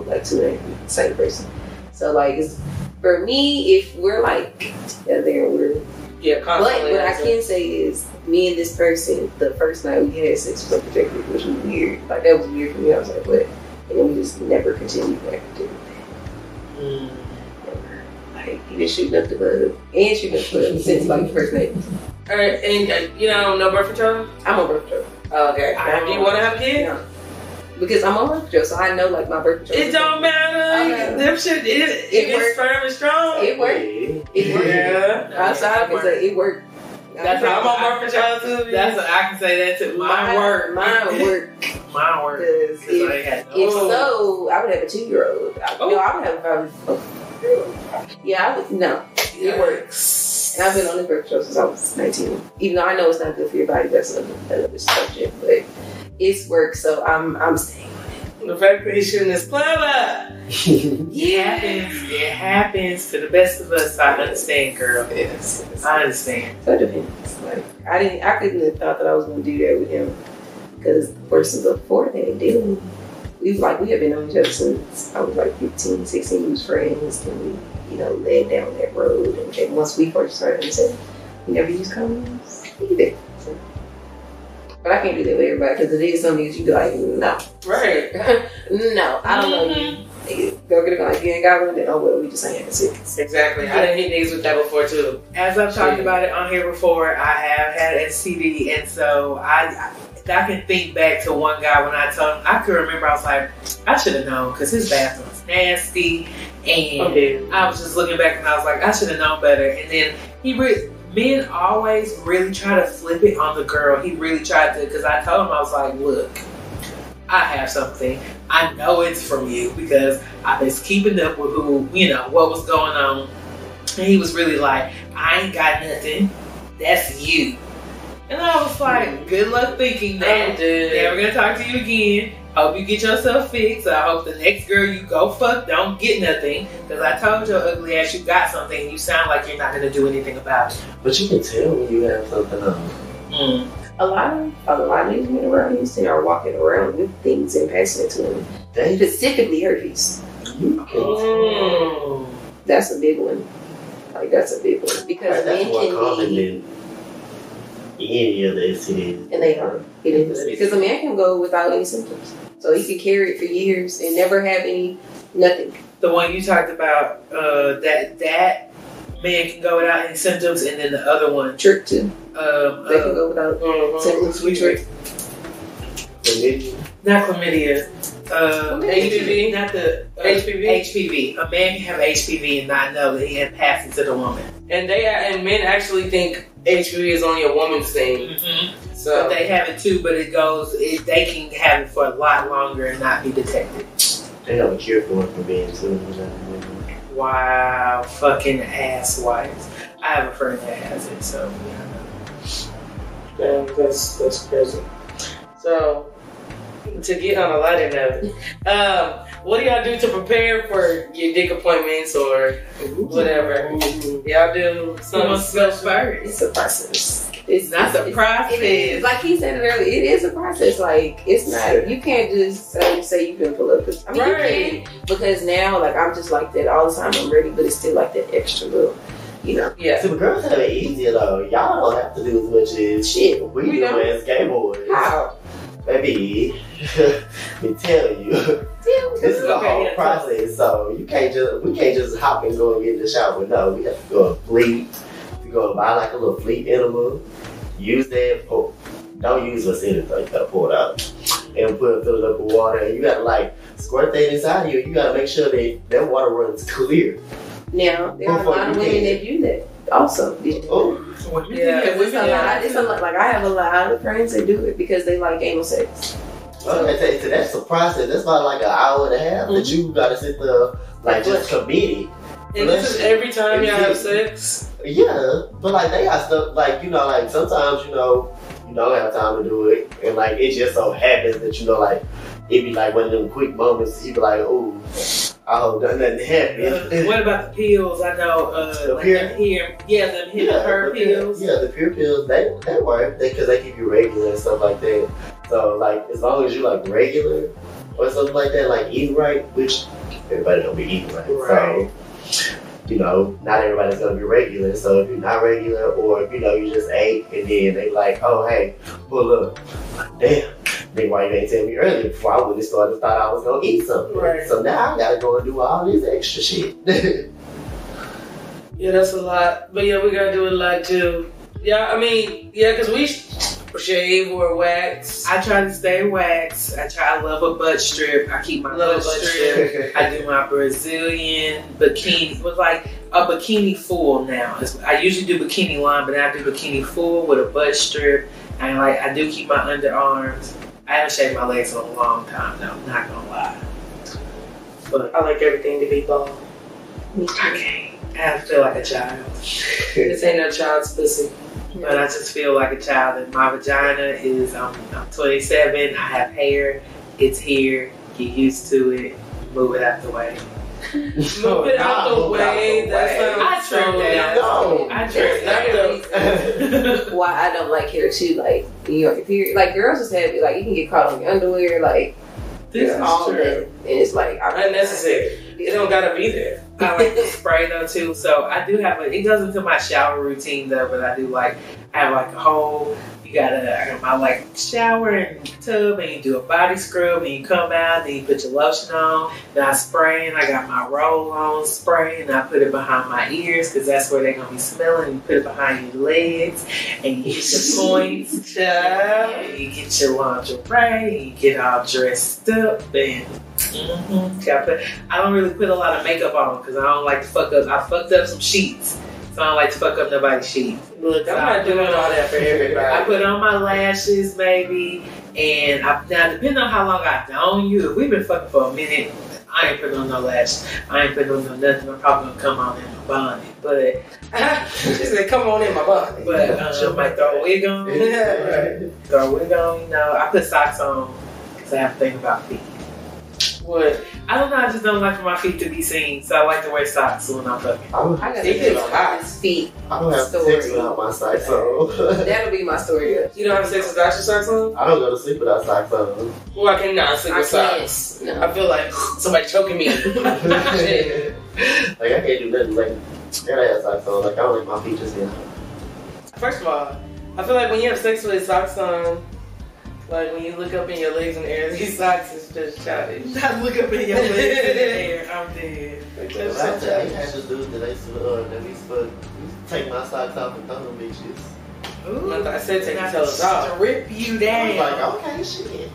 S3: like two and the same person. So like, it's, for me, if we're like together, we're
S1: yeah,
S3: but what I can say is, me and this person, the first night we had sex was unprotected, which was weird. Like that was weird for me. I was like, what? And then we just never continued back to it. Never. Like he just shooting up the bug and shooting up the bug since like the first night.
S1: Alright, and you know, no birth control?
S3: I'm on birth control.
S1: Oh, okay. Do you want to have a kid?
S3: No. Because I'm on birth control, so I know like my birth control.
S5: It don't matter. Them shit, it's firm and strong.
S3: It worked. It worked.
S5: Yeah.
S3: Outside, it worked.
S5: That's how I'm on birth control too. That's what I can say that too. Mine worked.
S3: Mine worked. If so, I would have a 2-year-old. No, I would have it works. And I've been on this birth control since I was 19. Even though I know it's not good for your body, that's another subject. But it's worked, so I'm staying on it.
S1: The fact that he's shooting this clever.
S5: It happens to the best of us. I understand, girl.
S3: Yes.
S5: I understand.
S3: So it depends. Like I couldn't have thought that I was gonna do that with him. Because the person before that did. We have been knowing each other since I was like 15, 16. We was friends, and we, led down that road. And once we first started, we said we never use condoms either. So. But I can't do that with everybody because it is something that you be like, no,
S1: right?
S3: No, I don't know you. Go get a gun. If you ain't got one, then we just ain't having sex.
S1: Exactly. I didn't hit niggas with that before too.
S5: As I've talked about it on here before, I have had STD, and so I can think back to one guy when I told him, I could remember, I was like, I should have known because his bathroom was nasty. And I was just looking back and I was like, I should have known better. And then men always really try to flip it on the girl. He really tried to, because I told him, I was like, look, I have something. I know it's from you because I was keeping up with what was going on. And he was really like, I ain't got nothing. That's you. And I was like, good luck thinking that. Never gonna talk to you again. Hope you get yourself fixed. I hope the next girl you go fuck don't get nothing. Because I told your ugly ass you got something and you sound like you're not gonna do anything about it.
S4: But you can tell when you have something on.
S3: A lot of these men around Houston are walking around with things and passing it to them. Specifically herpes. That's a big one. Like, that's a big one. Because men can be...
S4: any of the STDs.
S3: And they are. It is. Because a man can go without any symptoms. So he can carry it for years and never have nothing.
S5: The one you talked about, that man can go without any symptoms, and then the other one.
S3: Trick too. They can go without symptoms.
S5: We trick.
S4: Chlamydia?
S5: Not chlamydia.
S1: HPV?
S5: Not the HPV. A man can have HPV and not know that he had passed it to the woman.
S1: And men actually think HPV is only a woman's thing.
S5: Mm-hmm.
S1: So
S5: but they have it too, but they can have it for a lot longer and not be detected.
S4: They have a cure for it for being too.
S5: Wow, fucking asswipes. I have a friend that has it, so
S1: damn, that's crazy. So, to get on a lighter note, what do y'all do to prepare for your dick appointments or whatever? Y'all do something special?
S3: It's a process.
S5: It's not a process.
S3: Like he said it earlier, it is a process. Like, it's not, you can't just say you can pull up. You can, because now, like, I'm just like that all the time. I'm ready, but it's still like that extra little,
S1: Yeah.
S4: See, the girls have it easier though. Y'all don't have to do as much as we do as gay boys.
S3: How?
S4: Baby, let me tell you, this is a whole process. So we can't just hop and go and get in the shower. No, we have to go and fleet. We go and buy like a little fleet enema. Use that. Don't use what's in it though. You gotta pour it out and fill it up with water. And you gotta like squirt that inside you. You gotta make sure that water runs clear.
S3: Now there are a lot of women that do that. Also, it's a lot. Like, I have a lot of friends that do it because they like anal sex.
S4: So that's the process. That's about like an hour and a half that you gotta sit there like just committed.
S1: And this is every time y'all have sex?
S4: Yeah, but like they got stuff like like sometimes you don't have time to do it, and like it just so happens that like it be like one of them quick moments. You be like, ooh. I hope nothing happened.
S5: What about the pills? I know, the pills.
S4: Yeah, the pure pills, they work because they keep you regular and stuff like that. So, like, as long as you like regular or something like that, like eating right, which everybody don't be eating right. So, not everybody's gonna be regular. So if you're not regular, or if you just ate and then they like, oh hey, pull up. Damn. Then why you ain't tell me earlier before I wouldn't have started thought I was gonna eat something.
S1: Right.
S4: So now I gotta go and do all this extra shit.
S1: Yeah, that's a lot. But yeah, we gotta do a lot too. Yeah, I mean, because shave or wax?
S5: I try to stay wax. I love a butt strip. I keep my butt strip. I do my Brazilian bikini with like a bikini full now. I usually do bikini line, but now I do bikini full with a butt strip. And like I do keep my underarms. I haven't shaved my legs in a long time though, I'm not gonna lie. But
S1: I like everything to be bald.
S3: Me too.
S5: I feel like a child.
S1: This ain't no child's pussy.
S5: But I just feel like a child, and my vagina is, I'm 27, I have hair, it's here, get used to it, move it out the way.
S1: Move it out the way. That sounds so nasty.
S5: I tried
S3: Why I don't like hair too, like, you know, if you're, like, girls just have it, like, you can get caught on your underwear, like,
S1: This is
S3: all
S1: true.
S3: that, and it's like,
S1: Unnecessary. It don't gotta be there.
S5: I like to spray though too, so I do have it goes into my shower routine though, but I do like, I have like a whole, I got my like shower and tub, and you do a body scrub, and you come out, and you put your lotion on, then I spray, and I got my roll-on spray, and I put it behind my ears, because that's where they're going to be smelling, and you put it behind your legs, and you get your points, and you get your lingerie, and you get all dressed up, and I don't really put a lot of makeup on, because I don't like to fuck up, I fucked up some sheets. So I don't like to fuck up nobody's sheets.
S1: Look, I'm not doing all that for everybody.
S5: I put on my lashes maybe, and now depending on how long I've known you, if we've been fucking for a minute, I ain't putting on no lashes. I ain't putting on no nothing. I'm probably gonna come on in my bonnet, but
S1: she said, "Come on in my bonnet."
S5: But I might throw a wig on.
S1: Right.
S5: Throw a wig on. You know, I put socks on because I have to think about feet.
S1: What?
S5: I don't know. I just don't like for my feet to be seen, so I like to wear socks when I'm fucking.
S3: I gotta get on his feet.
S4: I don't have sex without my socks on.
S3: That'll be my story.
S1: You don't have sex without your socks on?
S4: I don't go to sleep without socks on.
S1: Well, I cannot sleep with socks.
S3: No.
S1: I feel like somebody choking me.
S4: Like I can't do nothing. Like I gotta have socks on. Like I don't like my feet just being.
S1: First of all, I feel like when you have sex with socks on, like when you look up in your legs in the air, these socks is just childish.
S5: Not look up in your legs in the air. I'm dead.
S1: Like,
S4: I
S1: that's so
S4: had
S1: childish.
S4: to do that. They used to take my socks off and throw them bitches.
S5: Ooh,
S1: I said take
S5: and
S1: your toes off.
S5: Strip you
S4: I
S5: down.
S4: was like, okay, shit.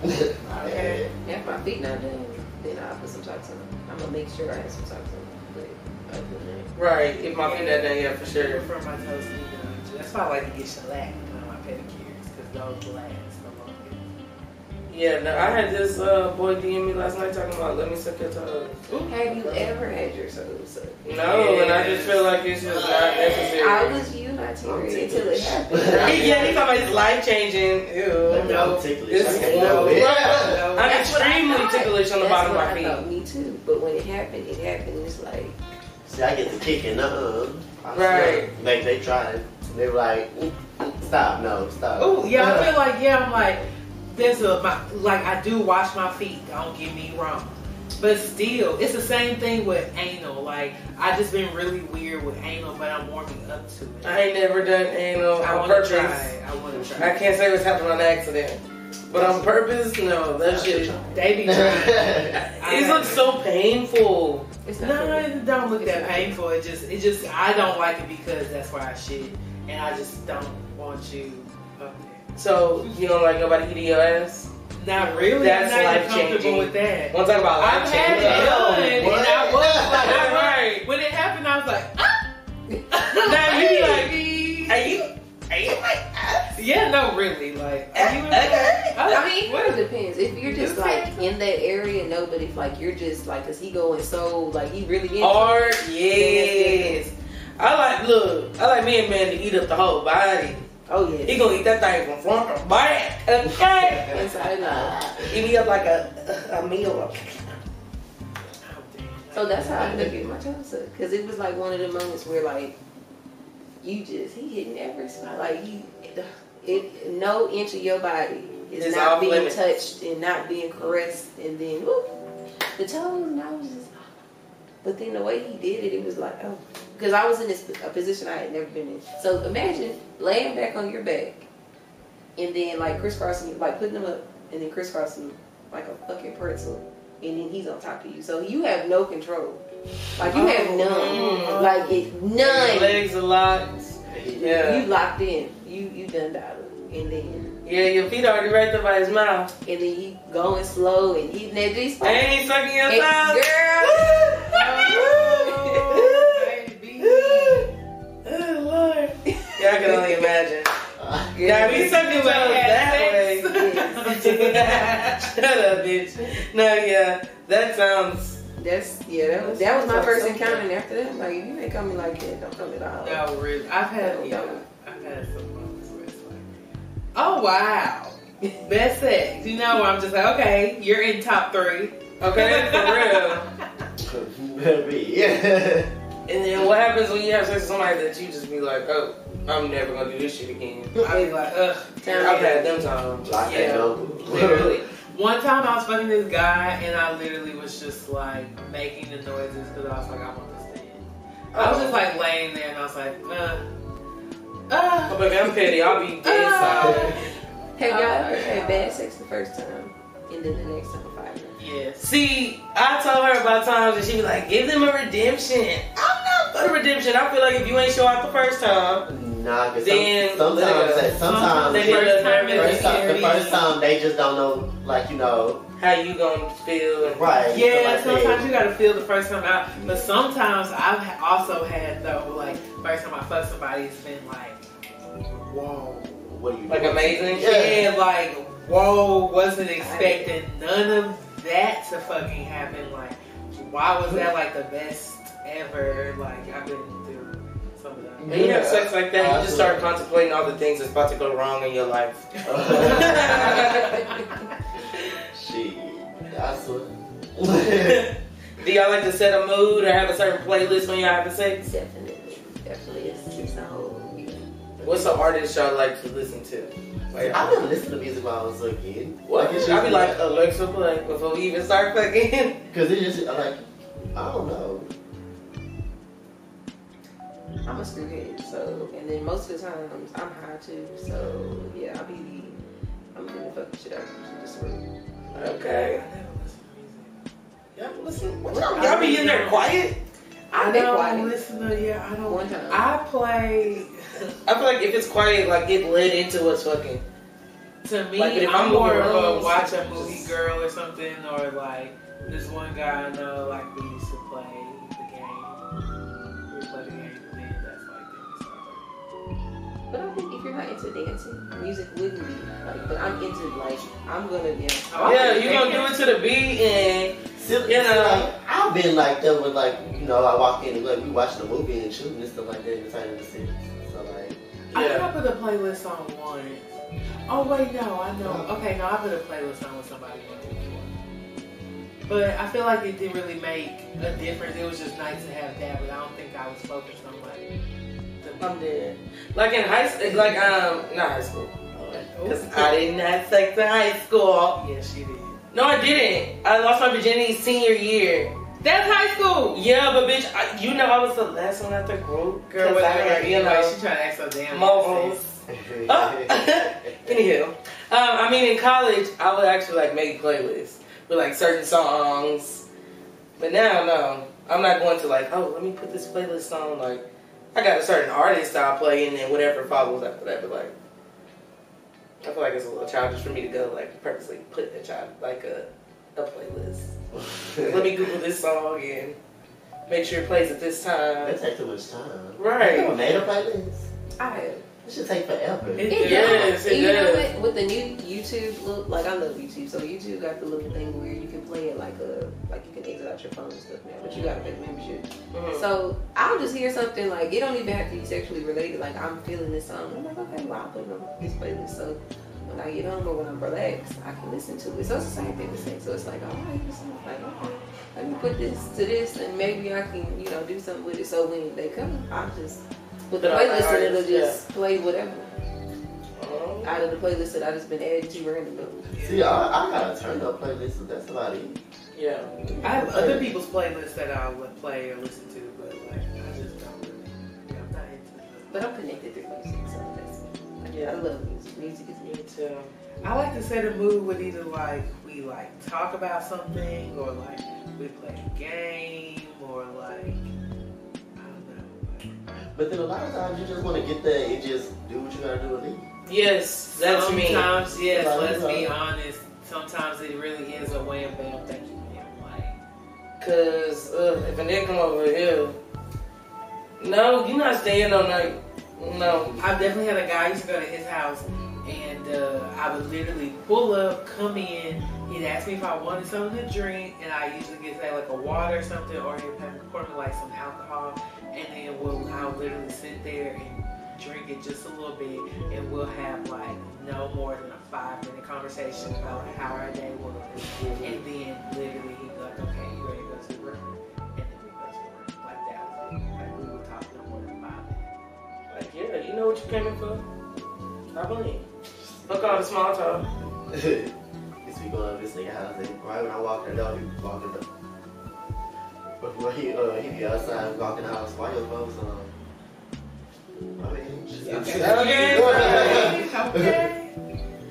S5: Okay.
S3: If my feet not done, then I'll put some socks on. I'm gonna make sure I have some socks on. But other than that,
S1: Right, if my feet not done, yeah, for
S5: I
S1: sure.
S5: prefer my toes to be done. That's why I like to get shellac on my pedicures, because those last the longest.
S1: Yeah, no, I had this boy DM me last night talking about let me suck your toes.
S3: have you ever had your toes sucked?
S1: No, and I just feel like it's just not necessary.
S3: I was you not tearing until it happened.
S1: Yeah, he's talking about it's life changing. Ew, no. It's
S4: No.
S1: I'm
S3: That's what I
S1: extremely
S3: thought.
S1: ticklish on the
S3: That's
S1: bottom of
S3: what
S1: my
S3: I
S1: feet.
S3: thought, me too. But when it happened, it's like,
S4: See, I get the kicking.
S1: Right.
S4: Like they tried. They were like, stop, no, stop.
S5: Oh, yeah, I feel like, I'm like, I do wash my feet, don't get me wrong. But still, it's the same thing with anal. Like, I just been really weird with anal, but I'm warming up to it.
S1: I ain't never done anal
S5: I
S1: on
S5: want to
S1: purpose.
S5: try. I want to try.
S1: I can't say what's happened on accident. But on purpose, no, that shit.
S5: They be trying.
S1: These look so painful.
S3: it's not.
S5: No,
S3: for me.
S5: it don't look
S3: It's
S5: that
S3: not.
S5: painful. It just, I don't like it because that's where I shit. And I just don't want you up there.
S1: So, you don't like nobody eating your ass?
S5: Not really.
S1: That's
S5: I'm not even
S1: life-changing.
S5: comfortable with that.
S1: One talk about
S5: I've
S1: life
S5: had it
S1: changing.
S5: done, and I was like,
S1: Right.
S5: when it happened, I was like, ah!
S1: Now you be like, are you like us?
S5: Yeah, no, really, like, are you
S1: Okay.
S3: I mean, it depends. If you're just like in that area, no. But if like you're just like, cause he going so like he really into
S1: Hard,
S3: it,
S1: yes. I like me and man to eat up the whole body.
S3: Oh yeah.
S1: He gonna eat that thing from front to back. Okay.
S3: Inside out.
S1: Eat me up like a meal.
S3: So that's how I look at my toes sucked. Cause it was like one of the moments where like he hitting every spot. Like no inch of your body is
S1: It's
S3: not
S1: off
S3: being
S1: limits.
S3: touched and not being caressed, and then whoop, the toes, and I was just. But then the way he did it, it was like, oh, because I was in a position I had never been in. So imagine laying back on your back, and then like crisscrossing, like putting them up, and then crisscrossing like a fucking pretzel, and then he's on top of you. So you have no control. Like you have none. Like it none.
S1: Legs are locked. Yeah.
S3: You locked in. You done dialed, and then
S1: Yeah, your feet already right there by his mouth.
S3: And then you going slow and hitting that G spot.
S1: And he sucking your thumb.
S3: Girl.
S1: Oh, Lord. Yeah, I can only imagine. Yeah, we sucking well that way. Shut up, bitch. No, yeah, that sounds.
S3: That was my first encounter. And after that, I'm like, if you ain't coming like that, don't come at all.
S5: No, really. I've had some moments where it's like, oh wow, best sex. You know, where I'm just like, okay, you're in top 3.
S1: Okay, for real.
S4: Yeah.
S1: And then what happens when you have sex with somebody that you just be like, oh, I'm never gonna do this shit again?
S5: I be like, ugh.
S1: I've had them times.
S5: Yeah,
S1: literally.
S5: One time I was fucking this guy and I literally was just like making the noises because I was like, I want to stand. I was just like laying there and I was like,
S1: But if I'm petty, I'll be dead silent.
S3: Have y'all ever had bad sex the first time and then the next time 5 minutes?
S5: yes.
S1: See, I told her about times and she was like, give them a redemption. I'm not for the redemption. I feel like if you ain't show out the first time,
S4: nah, because
S1: then
S4: sometimes
S1: the
S4: first time they just don't know, like, you know,
S1: how you gonna feel.
S4: Right.
S5: Yeah,
S4: like
S5: sometimes you gotta feel the first time out. But sometimes I've also had, though, like, first time I fuck somebody, it's been like, whoa.
S4: What are you
S1: like
S4: doing?
S1: amazing?
S5: Yeah, like, whoa, wasn't expecting none of that to fucking happen. Like, why was that like the best ever? Like, I've been through some of that.
S1: When you have sex like that, you just start contemplating all the things that's about to go wrong in your life.
S4: Shit, that's what.
S1: Do y'all like to set a mood or have a certain playlist when y'all having sex?
S3: Definitely. It's a whole.
S1: What's an artist y'all like to listen to? Like,
S4: I didn't listen to music while I was a kid.
S1: What? I be like, Alexa, play before we even start fucking.
S4: Because it just, like, I don't know.
S3: I'm a screwhead, so, and then most of the times I'm high too, so yeah, I'm gonna fuck the shit out of you, just for
S1: Okay. Y'all listen. Y'all be in there quiet?
S5: I
S3: They
S5: don't
S3: quiet.
S5: listen to, I don't.
S3: One time.
S5: I play.
S1: I feel like if it's quiet, like get led into what's fucking.
S5: To me,
S1: Like, if
S5: I'm
S1: I'm
S5: more
S1: moving
S5: of a
S1: around,
S5: watch a
S1: just-
S5: movie girl or something, or like this one guy I know, like we used to play the game. We would play the game, and then that's like then we start talking.
S3: But I think if you're not into dancing, music wouldn't be like. But I'm into like I'm gonna
S1: Yeah, you gonna do it to the beat and
S4: You know, like, I've been like that with, like, you know, I walk in and like we watching a movie and shooting and stuff like that in the time of the city. So like,
S5: I think I put a playlist on once. Oh wait, no, I know. Okay, no, I put a playlist on with somebody once before. But I feel like it didn't really make a difference. It was just nice to have that, but I don't think I was focused on like.
S1: I'm dead. Like in high school, like not high school. Because
S5: Ooh.
S1: I didn't have sex in high school.
S5: Yeah, she did.
S1: No, I didn't. I lost my virginity senior year.
S5: That's high school.
S1: Yeah, but bitch, you know I was the last one out the group.
S5: Girl,
S1: I
S5: whatever.
S1: had,
S5: She trying to act so damn.
S1: moguls. Anywho, I mean, in college, I would actually like make playlists with like certain songs. But now, no, I'm not going to like, oh, let me put this playlist on. Like, I got a certain artist I'll play, and then whatever follows after that. But like, I feel like it's a little childish for me to go like purposely put a playlist. Let me Google this song and make sure it plays at this time.
S4: that takes too much time.
S1: Right.
S4: You never made a playlist?
S3: I have.
S4: It should take forever.
S5: It
S1: Yes,
S3: does.
S1: it
S3: You know
S1: does.
S3: what? With the new YouTube look, like I love YouTube, so YouTube got the little thing where you can play it like you can exit out your phone and stuff now, but you gotta pay the membership.
S1: Mhm.
S3: So I'll just hear something like it don't even have to be sexually related. Like I'm feeling this song, I'm like, okay, well I'll put it on this playlist. So when I get home or when I'm relaxed, I can listen to it. So it's the same thing with sex. So it's like, all right, it's like, okay, let me put this to this, and maybe I can, do something with it. So when they come, I'll just put the playlist and it'll just play whatever out of the playlist that I just been adding to randomly.
S4: See, I got a turned up playlist. That's about it.
S1: Yeah.
S5: I have other people's playlists that I would play or listen to, but like I just don't really. I'm not into it.
S3: But I'm connected through music, so that's I love music. Music is me.
S1: Me too.
S5: I like to set a mood with either like we like talk about something or like we play a game or like I don't know.
S4: But then a lot of times you just want to get there and just do what you gotta do and leave.
S1: Yes, that's me.
S5: Sometimes, yes, let's be honest. Sometimes it really is a wham bam, thank you, man. Like,
S1: cause if a nigga come over here, no, you're not staying all night. No.
S5: I've definitely had a guy I used to go to his house, and I would literally pull up, come in. He'd ask me if I wanted something to drink, and I usually get say like a water or something, or he'd have pour me like some alcohol, and then I'll literally sit there and drink it just a little bit, and we'll have like no more than a 5-minute conversation about like how our day was, and then literally he'd be like, okay, you ready to go to the room? And then we go to the room. Like that was it. Like we would talk no more than 5 minutes.
S1: Like, yeah, you know what you came in for? I believe. Fuck all the small talk.
S4: These people at this nigga house, right when I walk in the door, he was walking the before he be outside walking the house, why your clothes on? I mean, just
S5: Okay.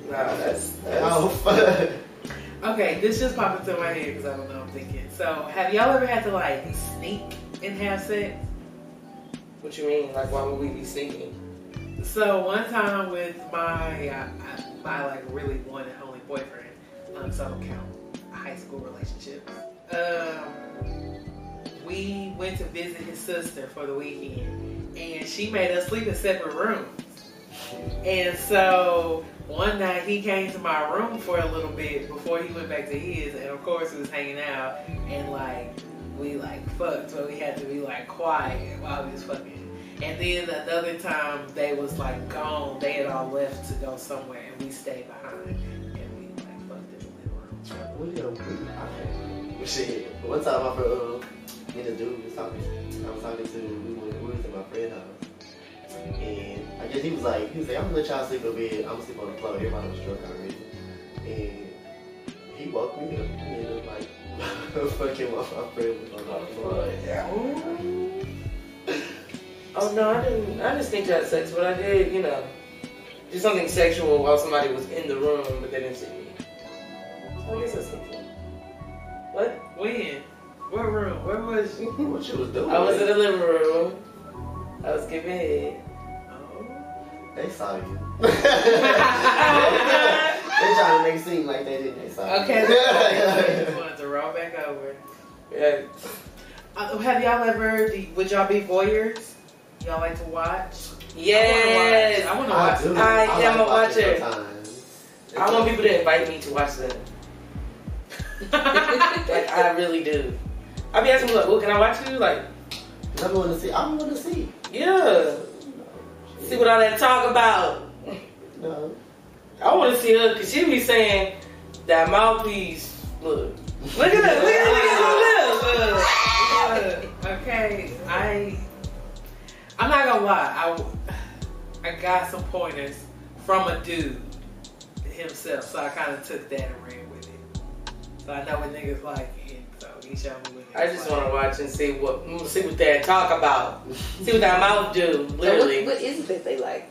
S1: Nah, that's
S5: Okay, this just popped into my head because I don't know, I'm thinking. So, have y'all ever had to like sneak and have sex?
S1: What you mean? Like, why would we be sneaking?
S5: So, one time with my like really one and only boyfriend, so I don't count high school relationships. We went to visit his sister for the weekend, and she made us sleep in separate rooms. And so one night he came to my room for a little bit before he went back to his, and of course we was hanging out, and like we like fucked, so we had to be like quiet while we was fucking. And then another time they was like gone, they had all left to go somewhere, and we stayed behind, and we like fucked in the living room.
S4: Shit. One time I me and the dude was talking. I was talking to we was at my friend's house, and I guess he was like, I'm gonna let y'all sleep in bed. I'm gonna sleep on the floor. Everybody was drunk already, and he woke me up and was like, fucking my friend was on the floor.
S1: Oh no, I didn't. I just think you had sex, but I did, you know, do something sexual while somebody was in the room, but they didn't see me. So I guess that's sexual. What?
S5: When? What room? Where was you?
S4: What you was doing?
S1: I was in the living room. I was giving head.
S5: Oh.
S4: They saw you. They trying to make it seem like they didn't. They saw
S5: Okay.
S4: you.
S5: Just wanted to roll back over.
S1: Yeah.
S5: Have y'all ever? Would y'all be voyeurs? Y'all like to watch?
S1: Yes.
S5: I want to watch.
S1: I am a watcher.
S4: Sometimes.
S1: I want people to invite me to watch them. Like, I really do. I be asking, like, well, can I watch you? Like,
S4: I want to see. I want to see.
S1: yeah. See what all that talk about.
S4: No.
S1: I want to see her because she be saying that mouthpiece. Look at that. Look.
S5: Okay, I'm not gonna lie. I got some pointers from a dude himself, so I kind of took that and ran with it. So I know what niggas like, and so he showed me what niggas
S1: I just
S5: like.
S1: want to watch and see what they talk about. See what that mouth do. Literally.
S3: So what is it that they like?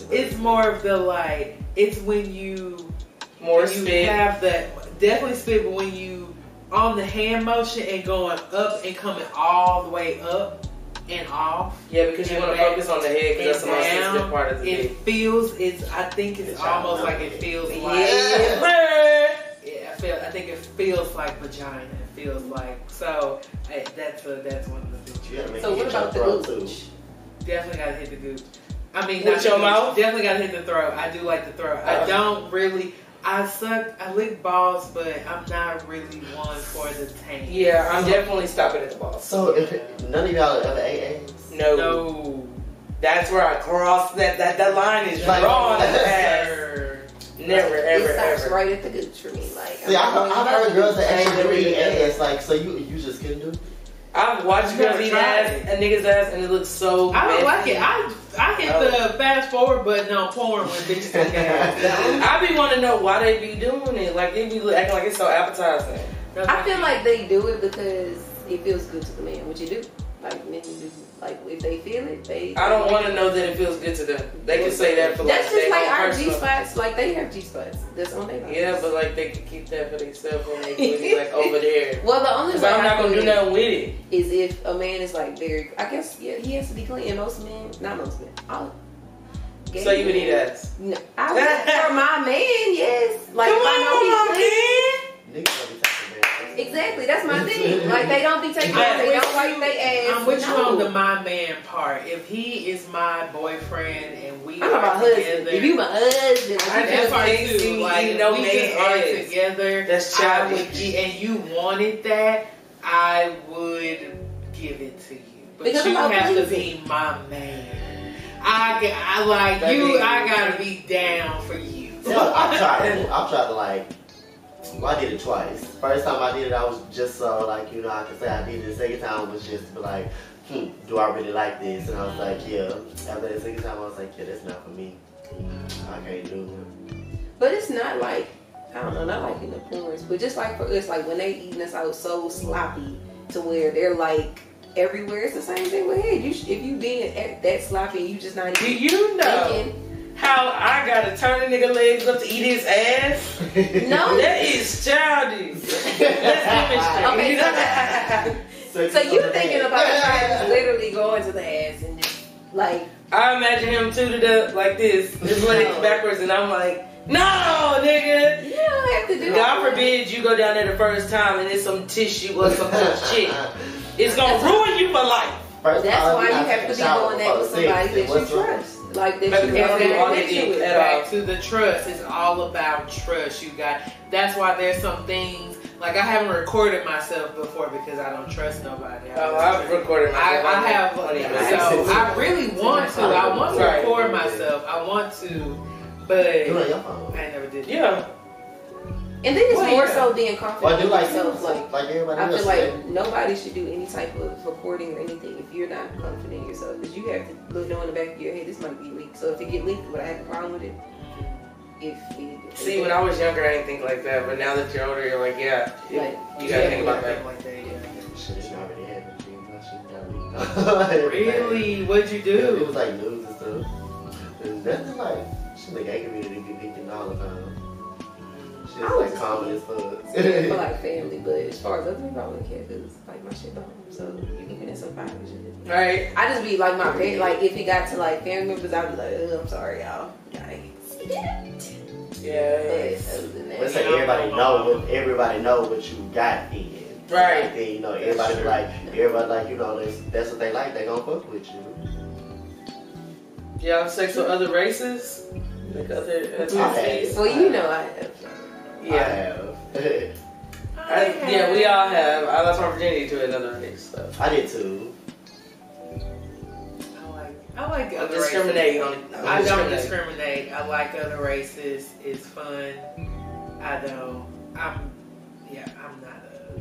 S5: It's more of the like. It's when you
S1: spit.
S5: have that definitely spit, but when you on the hand motion and going up and coming all the way up and off.
S1: Yeah, because you want to focus on the head because that's the most sensitive part of the
S5: It
S1: dick.
S5: feels. I think it's almost like it feels like.
S1: Yeah.
S5: I think it feels like vagina. It feels like so. That's one of the things.
S3: So what about the gooch?
S5: Definitely gotta hit the gooch. I mean,
S1: with your mouth.
S5: Definitely gotta hit the throat. I do like the throat. I don't really. I lick balls, but I'm not really one for the tank.
S1: Yeah, I'm definitely stopping at the balls.
S4: So if none of y'all ever ate ass?
S1: No. That's where I cross that line is drawn. Never, ever,
S3: It starts
S1: ever.
S3: right at the gooch for me. Like,
S4: See, I've heard girls that actually eat ass. Like, so you just couldn't do it?
S1: I've watched girls eat ass and niggas' ass, and it looks so.
S5: I don't
S1: messy.
S5: like it. I hit the fast forward button on porn when bitches take ass.
S1: I be wanting to know why they be doing it. Like they be acting like it's so appetizing.
S3: I feel like they do it because it feels good to the man. What you do? Like men do. Like if they feel it, they.
S1: I don't want to know that it feels good to them. They can say that for
S3: that's
S1: like
S3: just like our
S1: personal.
S3: G spots. Like they have G spots. That's on their bodies.
S1: Yeah, but like they can keep that for themselves when they do it like over there.
S3: Well, the only way
S1: I'm not gonna do nothing with it
S3: is if a man is like very. I guess yeah, he has to be clean. And most men, not most men, all gay
S1: So you would
S3: men.
S1: eat ass?
S3: No, I would for my man, yes. Like
S1: Come
S3: if I know he's
S1: on,
S3: clean.
S1: man.
S4: Niggas don't be taking that.
S3: Exactly, that's my thing. Like they don't be taking it, they don't wipe their ass.
S5: I'm with you
S3: No.
S5: on the my man part. If he is my boyfriend and we
S3: I'm
S5: are
S3: my
S5: together,
S3: husband. If you my husband,
S1: I
S5: that part
S1: can't
S5: too.
S1: see
S5: Like
S1: eating no
S5: we
S1: man
S5: just are
S1: ass.
S5: together.
S1: That's
S5: I would
S1: childish.
S5: and you wanted that, I would give it to you. But
S3: Because
S5: you
S3: I'm
S5: have to
S3: amazing.
S5: be my man. I like
S1: That
S5: you.
S1: means-
S5: I gotta be down for you.
S4: Well, I've tried to like. Well, I did it twice. First time I did it, I was just so like, you know, I could say I did it. The second time was just to be like, do I really like this? And I was like, yeah. After the second time, I was like, yeah, that's not for me. I can't do it.
S3: but it's not like I don't know, not like in the porns, but just like for us, like when they eating us out so sloppy to where they're like everywhere. It's the same thing with head. If you being that sloppy, and you just not
S1: Do
S3: even
S1: you know
S3: thinking.
S1: how I gotta turn a nigga legs up to eat his ass?
S3: No.
S1: That is childish. Let's demonstrate.
S3: So you thinking about trying to literally go into the ass and just like
S1: I imagine him tooted up like this, his legs backwards, and I'm like, no, nigga.
S3: you don't have to do
S1: God
S3: that.
S1: forbid you go down there the first time and it's some tissue or some shit. It's gonna ruin you for life.
S4: First
S3: That's
S4: time,
S3: why you have to be doing that with somebody that you trust. Like that
S1: But
S3: you
S1: we
S3: have
S1: don't do all
S3: that
S1: the
S3: connection
S1: dick
S3: with.
S1: at all.
S5: Back to the trust. It's all about trust. You got. That's why there's some things like I haven't recorded myself before because I don't trust nobody.
S1: Oh, I've recorded myself.
S5: I have. So I really want to. I want to
S1: Right.
S5: record myself. I want to, but
S4: Do it on your phone.
S5: I never did.
S1: Yeah.
S3: And then it's
S1: Well,
S3: more
S1: yeah.
S3: so being confident
S4: Well, do
S3: in
S4: like
S3: yourself.
S4: like everybody
S3: I
S4: else.
S3: feel like nobody should do any type of recording or anything if you're not confident in yourself. Because you have to know in the back of your head, this might be leaked. So if it get leaked, would I have a problem with it?
S1: See, when I was younger, I didn't think like that, but now that you're older, you're like, yeah,
S3: Like,
S1: you gotta think about that.
S5: Like that, yeah.
S4: Shit, it already happened. That shit got leaked.
S5: Really? What'd you
S4: It
S5: do?
S4: was like news and stuff. And nothing like, shit, in the gay community get leaked all the time. Shit,
S3: I was
S4: like common as fuck.
S3: for like family, but as far as other people, I wouldn't care because like my shit don't. So you can get some private shit.
S1: Right?
S3: I just be like my parents, like if it got to like family members, I'd be like, I'm sorry, y'all. I ain't see that.
S1: Yeah.
S3: But other than
S4: Let's
S3: that,
S4: say everybody know what you got in.
S1: Right.
S4: Like, then, you know, everybody like, you know, that's what they like. They gonna fuck with you.
S1: Y'all have sex with other races? Like other ethnicities?
S3: well, you know I have.
S1: Yeah.
S4: I have.
S1: Yeah, we all have. I lost my virginity to another race, so.
S4: I did too.
S5: I like
S1: I'm
S5: other
S1: discriminating on
S5: races. I don't discriminate. I like other races. It's fun. I don't. I'm not a.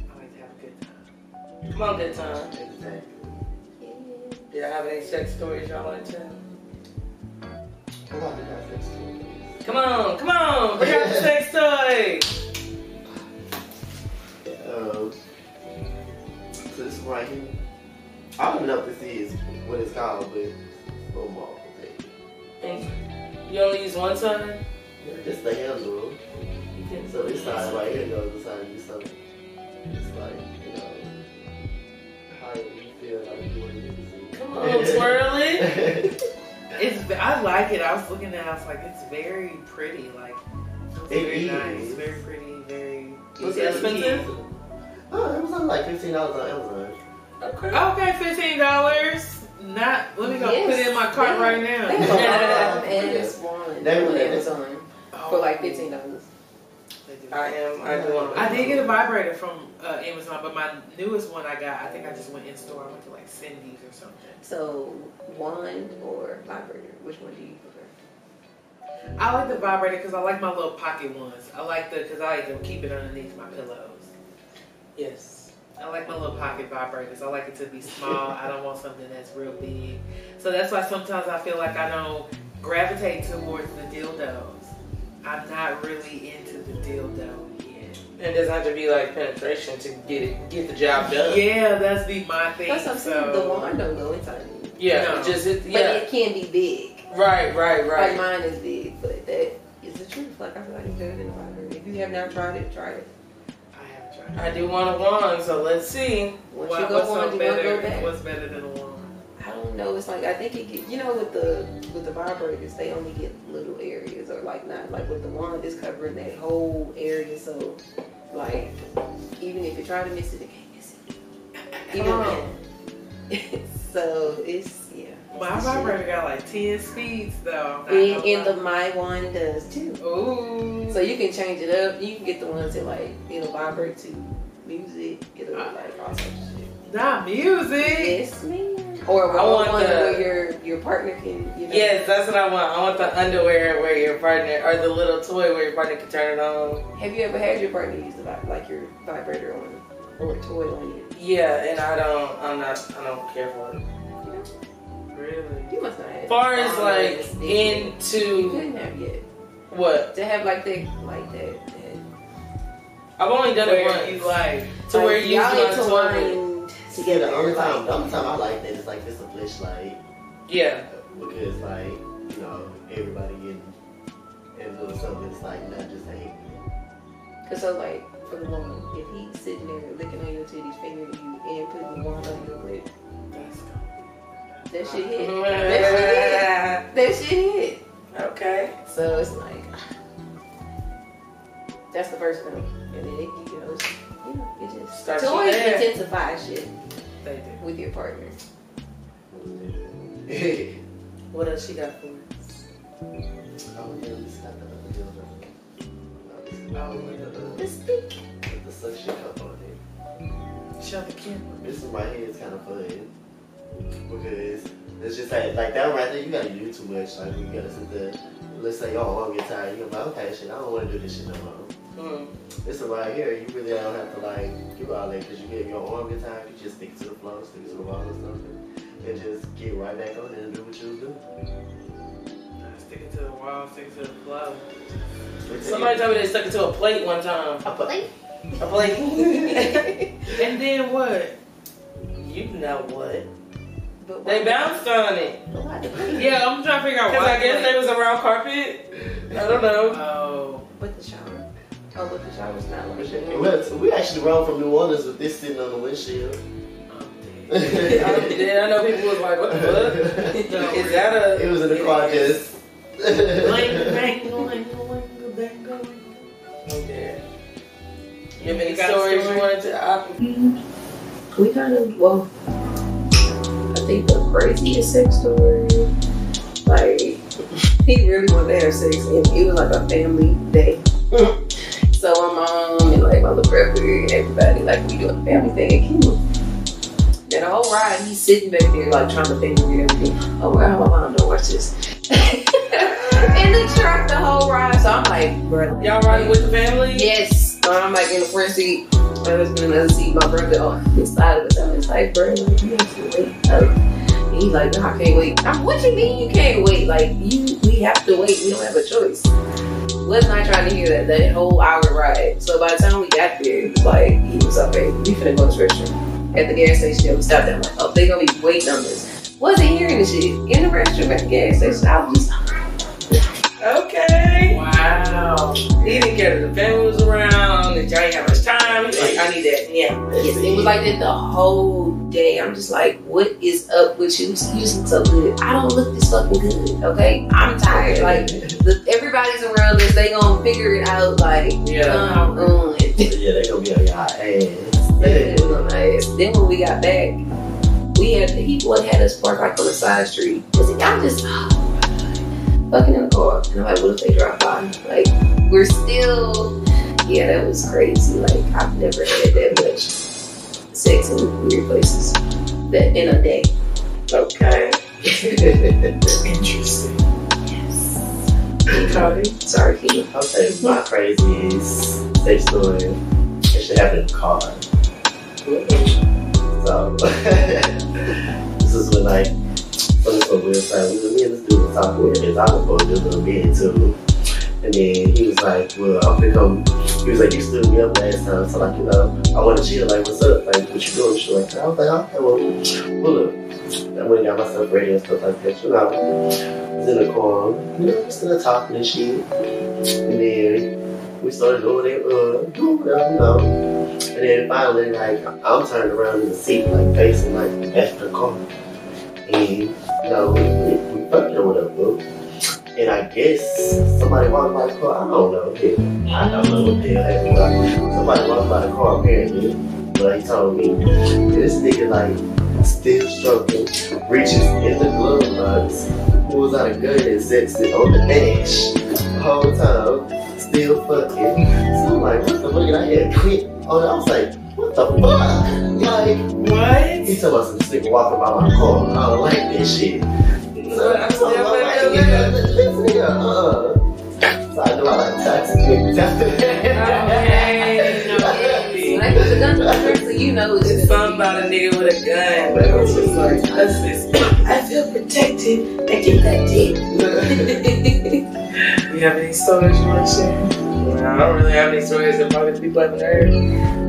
S5: I like to have a good time.
S1: Come on, good time.
S4: Exactly.
S1: Do y'all have any sex stories y'all want to tell?
S4: Come on, you got sex too.
S1: Come on, bring out the sex toys.
S4: So this one right here. I don't even know if this is what it's called, but it's a little more thing.
S1: You only use one time?
S4: Yeah, just the handle.
S1: You can.
S4: So this side right here goes inside you, so it's like, you know, how you feel like you want to
S1: Come on, twirl it.
S5: I like it. I was looking at it. I was like, it's very pretty. Like, it's very
S4: It
S5: nice.
S4: is.
S5: Very pretty. Very.
S1: Was it expensive?
S4: Oh, it was only like $15 on Amazon.
S1: Okay.
S5: Okay, $15. Not. Let me go
S3: Yes.
S5: put it in my cart right now.
S3: They have and Swan
S4: They were
S3: on
S4: there.
S3: Amazon for like $15.
S1: I do want to.
S5: I did get a vibrator from Amazon, but my newest one I got, I think I just went in store. I went to like Cindy's or something.
S3: So wand or vibrator, which one do you prefer?
S5: I like the vibrator because I like my little pocket ones. I like because I like to keep it underneath my pillows.
S1: Yes.
S5: I like my little pocket vibrators. I like it to be small. I don't want something that's real big. So that's why sometimes I feel like I don't gravitate towards the dildos. I'm not really into the dildo yet.
S1: And it doesn't have to be like penetration to get the job done.
S5: Yeah, that's my thing.
S3: That's what I'm saying. The wand don't go inside you.
S1: Yeah,
S5: No.
S1: but
S3: But it can be big.
S1: Right.
S3: Like mine is big, but that is the truth. Like I feel like it's better than a vibrator. If you have not tried it, try it.
S5: I haven't tried.
S1: I do want a wand, so let's see.
S3: Once you go wand, you want to go back.
S5: What's better than a wand?
S3: I don't don't know. It's like I think it get, with the vibrators, they only get little areas, or like not like with the wand, it's covering that whole area. So like even if you try to miss it, it can't miss it. Even so it's
S5: My vibrator got like 10 speeds though.
S3: And my one does too.
S5: Ooh.
S3: So you can change it up. You can get the ones that like it'll vibrate to music. It'll like all sorts of shit.
S5: Not music.
S3: Yes, ma'am. Or I want one where your partner can.
S1: Yes, that's what I want. I want the underwear where your partner, or the little toy where your partner can turn it on.
S3: Have you ever had your partner use your vibrator on or a toy on you?
S1: Yeah, and I don't care for it.
S5: Really?
S3: You must not have.
S1: As far as like into.
S3: You couldn't have yet.
S1: What?
S3: To have like that.
S1: I've only done it once.
S5: You like
S1: to where you use my toy.
S4: Yeah, the only time I like that is like it's a flashlight.
S1: Yeah.
S4: Because like, everybody getting into something, it's like not just hanging.
S3: Cause so like for the woman, if he's sitting there licking on your titties, fingering you, and putting the wand on your lip, that shit hit. That shit hit.
S1: Okay.
S3: So it's like that's the first thing, and then it just toys intensify shit.
S5: They do.
S3: With your partner.
S1: What else she got for us?
S3: The stick.
S4: The suction cup on it.
S5: Show the camera.
S4: This is my head is kind of fun. Because it's just like that one right there, you gotta do too much. Like you gotta sit there. Let's say your arm get tired, you're like, okay, shit, I don't want to do this shit no more. This one right here, you really don't have to like do all that because you get your arm get tired, you just stick it to the floor, stick it to the wall or something, and just get right back on it and do what you was doing.
S5: Stick it to the wall, stick it to the floor.
S1: Somebody told me they stuck it to a plate one time.
S3: A plate?
S1: A plate.
S5: And then what?
S1: You know what? They bounced on it.
S5: Yeah, I'm trying to figure out why.
S1: Because I guess they was around carpet. I don't know.
S5: Oh.
S3: But the shower. Oh, but the shower's not like that.
S4: We actually rode from New Orleans with this sitting on the windshield.
S1: I know people was like, what the fuck? Is that a...
S4: It was in the car just...
S1: Okay. You have any stories you wanted to...
S3: We kind of, I think the craziest sex story, like, he really wanted to have sex, and it was like a family day. So my mom and like my little brother and everybody, like, we doing a family thing at King. And the whole ride, he's sitting back there, like, trying to think of everything. Oh, wow, my mom don't watch this. In the truck the whole ride, so I'm like, bro.
S1: Y'all riding with the family?
S3: Yes. So I'm like in the front seat. My husband in the other seat, my brother on this side of it. So it's like, bro, like, you have to wait. And he's like, no, I can't wait. What you mean you can't wait? Like, we have to wait. We don't have a choice. Was not trying to hear that whole hour ride. So by the time we got there, it was like, he was okay. We finna go to the restroom. At the gas station, we stopped there. I'm like, oh, they gonna be waiting on this. Wasn't hearing the shit. In the restroom at the gas station, I was just
S1: okay.
S5: Wow.
S1: He didn't care that the family was around, that y'all ain't have much time. He's like, I need that. Yeah.
S3: Yes, it was like that the whole day. I'm just like, what is up with you? You seem so good. I don't look this fucking good, okay? I'm tired. Like, everybody's around us. They gonna figure it out. Like,
S4: yeah, they gonna be on your ass.
S3: They was on my ass. Then when we got back, he had us park like on the side street. Cause I'm just fucking in the car. And I'm like, what if they drive by? Like, we're still, that was crazy. Like, I've never had that much sex in weird places that in a day.
S1: Okay.
S5: Interesting.
S3: Yes. Cody. Sorry, Keith.
S4: I'll say my craziest sex story. It should happen in the car. So, this is when like, so weird time. Me and this dude was talking with his other boy, just a little bit too. And then he was like, well, I'm gonna come. He was like, you stood me up last time, so like, I want to chill. Like, what's up? Like, what you doing? Shit like that. I was like, okay, well, look. I went and got myself ready and stuff like that. I was in the car, just in the talking and shit. And then we started doing whatever, And then finally, like, I'm turned around in the seat, like, facing, like, after the car. And, you know, we fucking or whatever. And I guess somebody walked by the car. I don't know. Yeah, I don't know what the hell happened. Somebody walked by the car apparently. But he told me this nigga like still stroking, reaches in the glove box, pulls out a gun and sets it on the dash the whole time, still fucking. So I'm like, what the fuck? And I had quit on it. I was like, what the fuck? Like,
S5: what?
S4: He told us some nigga walking by my car. I don't like this shit. So I told him, this nigga, So I know I like toxic niggas after
S3: Like with a gun to the person, you know
S1: it's something about a nigga with a gun, but it's just like, that's this. I feel protected. I get that dick. You have any stories you want to share? No, I don't really have any stories that probably people haven't heard.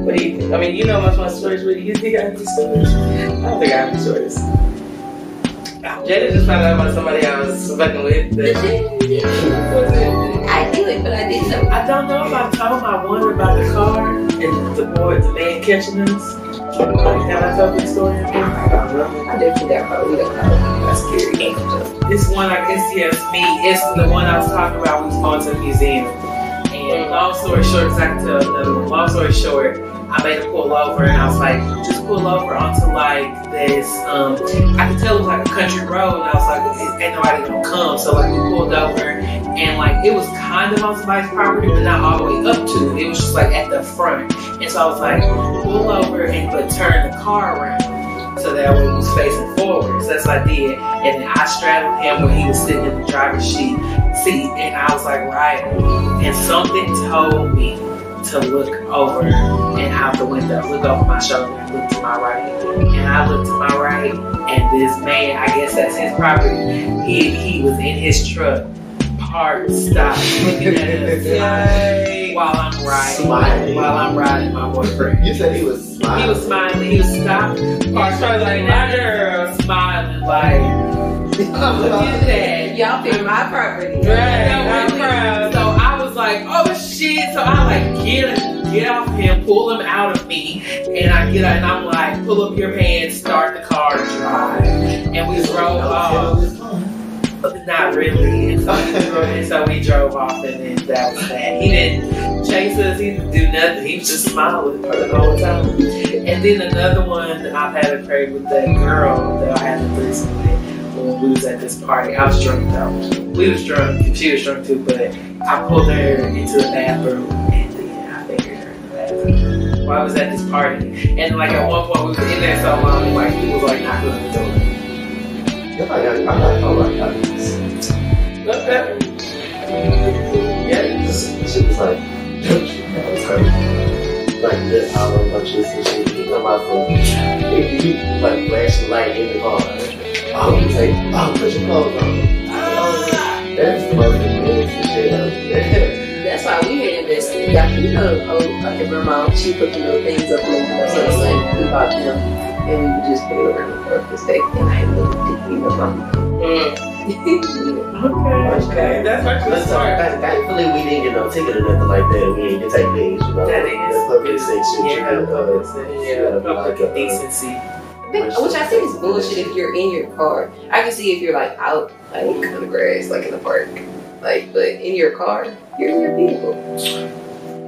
S1: What do you think? I mean, you know much more stories. What do you think I have any stories? I don't think I have any stories. Jada just found out about somebody I was fucking with.
S3: I knew it, but I didn't know.
S5: I don't know if I told my one about the car and the man catching us. Have I told the story?
S3: I definitely got caught. We don't know. That's scary.
S5: This one, I guess, yes, me. It's the one I was talking about. We was going to the museum. And long story short, because I can tell another one. Long story short, I made him pull over, and I was like, just pull over onto like this. I could tell it was like a country road, and I was like, ain't nobody gonna come. So like we pulled over, and like it was kind of on somebody's property, but not all the way up to it. It was just like at the front. And so I was like, pull over but turn the car around. So that way he was facing forward. So that's what I did. And then I straddled him when he was sitting in the driver's seat. And I was like, right. And something told me to look over and out the window, look over my shoulder and look to my right. And I looked to my right, and this man, I guess that's his property, he was in his truck, parked, stopped, looking at us while I'm riding my boyfriend.
S4: You said he was smiling.
S5: He was smiling. He was stopped, parked, like my girl, smiling like, look at that.
S3: Y'all picked my property.
S5: Right. I'm proud. So I was like, oh shit. So I like get off him, pull him out of me, and I get out and I'm like, pull up your pants, start the car, drive. And we drove off. Not really. And so we drove off, and then that was that. He didn't chase us, he didn't do nothing. He was just smiling for the whole time. And then another one, I've had a crave with that girl that I had the threesome with. When we was at this party, I was drunk though. We was drunk, she was drunk too, but I pulled her into the bathroom and then I fingered her in the bathroom while I was at this party. And like at one point we was in there so long, like he was like knocking on the door.
S4: I got this.
S1: Okay.
S4: Yeah, she was like, that was her. Like this, I don't know about this and shit. He come out from, he like flashing light in the car. Oh, he's like, oh, put your clothes on. That's the most embarrassing shit ever.
S3: That's why we had invested. Yeah, you know, I can remember my mom, she put the little things up there. That's what I'm saying. We bought them and we would just put it around the purpose back and I had a little dicky in the mom.
S1: Okay, that's actually smart.
S4: Thankfully, we didn't get no ticket or nothing like that. We didn't get take things, you know.
S5: That is
S4: public section.
S5: Yeah, public decency.
S3: Which I think is bullshit if you're in your car. I can see if you're like out, like on the grass, like in the park. Like, but in your car, you're in your vehicle.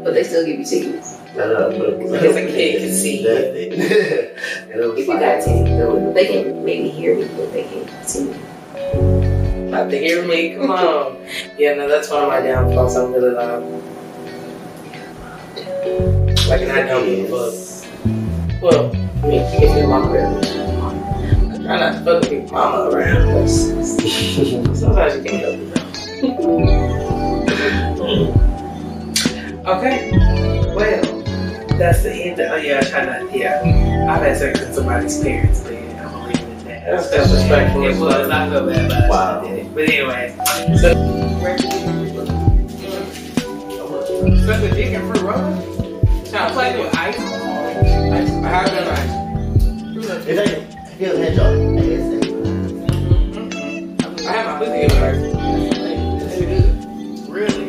S3: But they still give you tickets.
S1: Because a kid can see you.
S3: If you got tickets, they can maybe hear me, but they can't see me.
S1: Not to hear me, come on. Yeah, no, that's one of my downfalls. I'm really loud. Like, and I don't fuck. Well, I mean, if your mama around, I try not to fuck with your mama around, but sometimes you can't help it though. Okay, well, that's the end. Oh yeah, I try not. Yeah, I've had sex with somebody's parents, but yeah, I'm gonna leave it at that. That's disrespectful. It was. I feel bad about it. Wow. I did it. But anyway, so suck a dick in fruit roll. Trying to play with ice. I have that ice.
S4: It ain't. You had your
S1: I have my pussy in my ice. Really?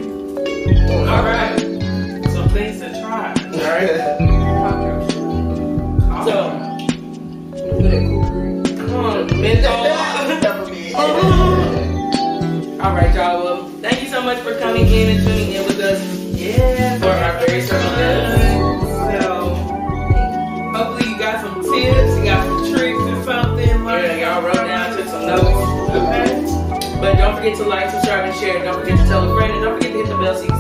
S1: Alright.
S5: Some things to try.
S1: Alright. So, come on, menthol. All right, y'all. Well, thank you so much for coming in and tuning in with us.
S5: Yeah.
S1: For our very special guest.
S5: So, hopefully you got some tips, you got some tricks or something.
S1: Yeah, y'all wrote down, took some notes. Okay. But don't forget to like, subscribe, and share. Don't forget to tell a friend, and don't forget to hit the bell so you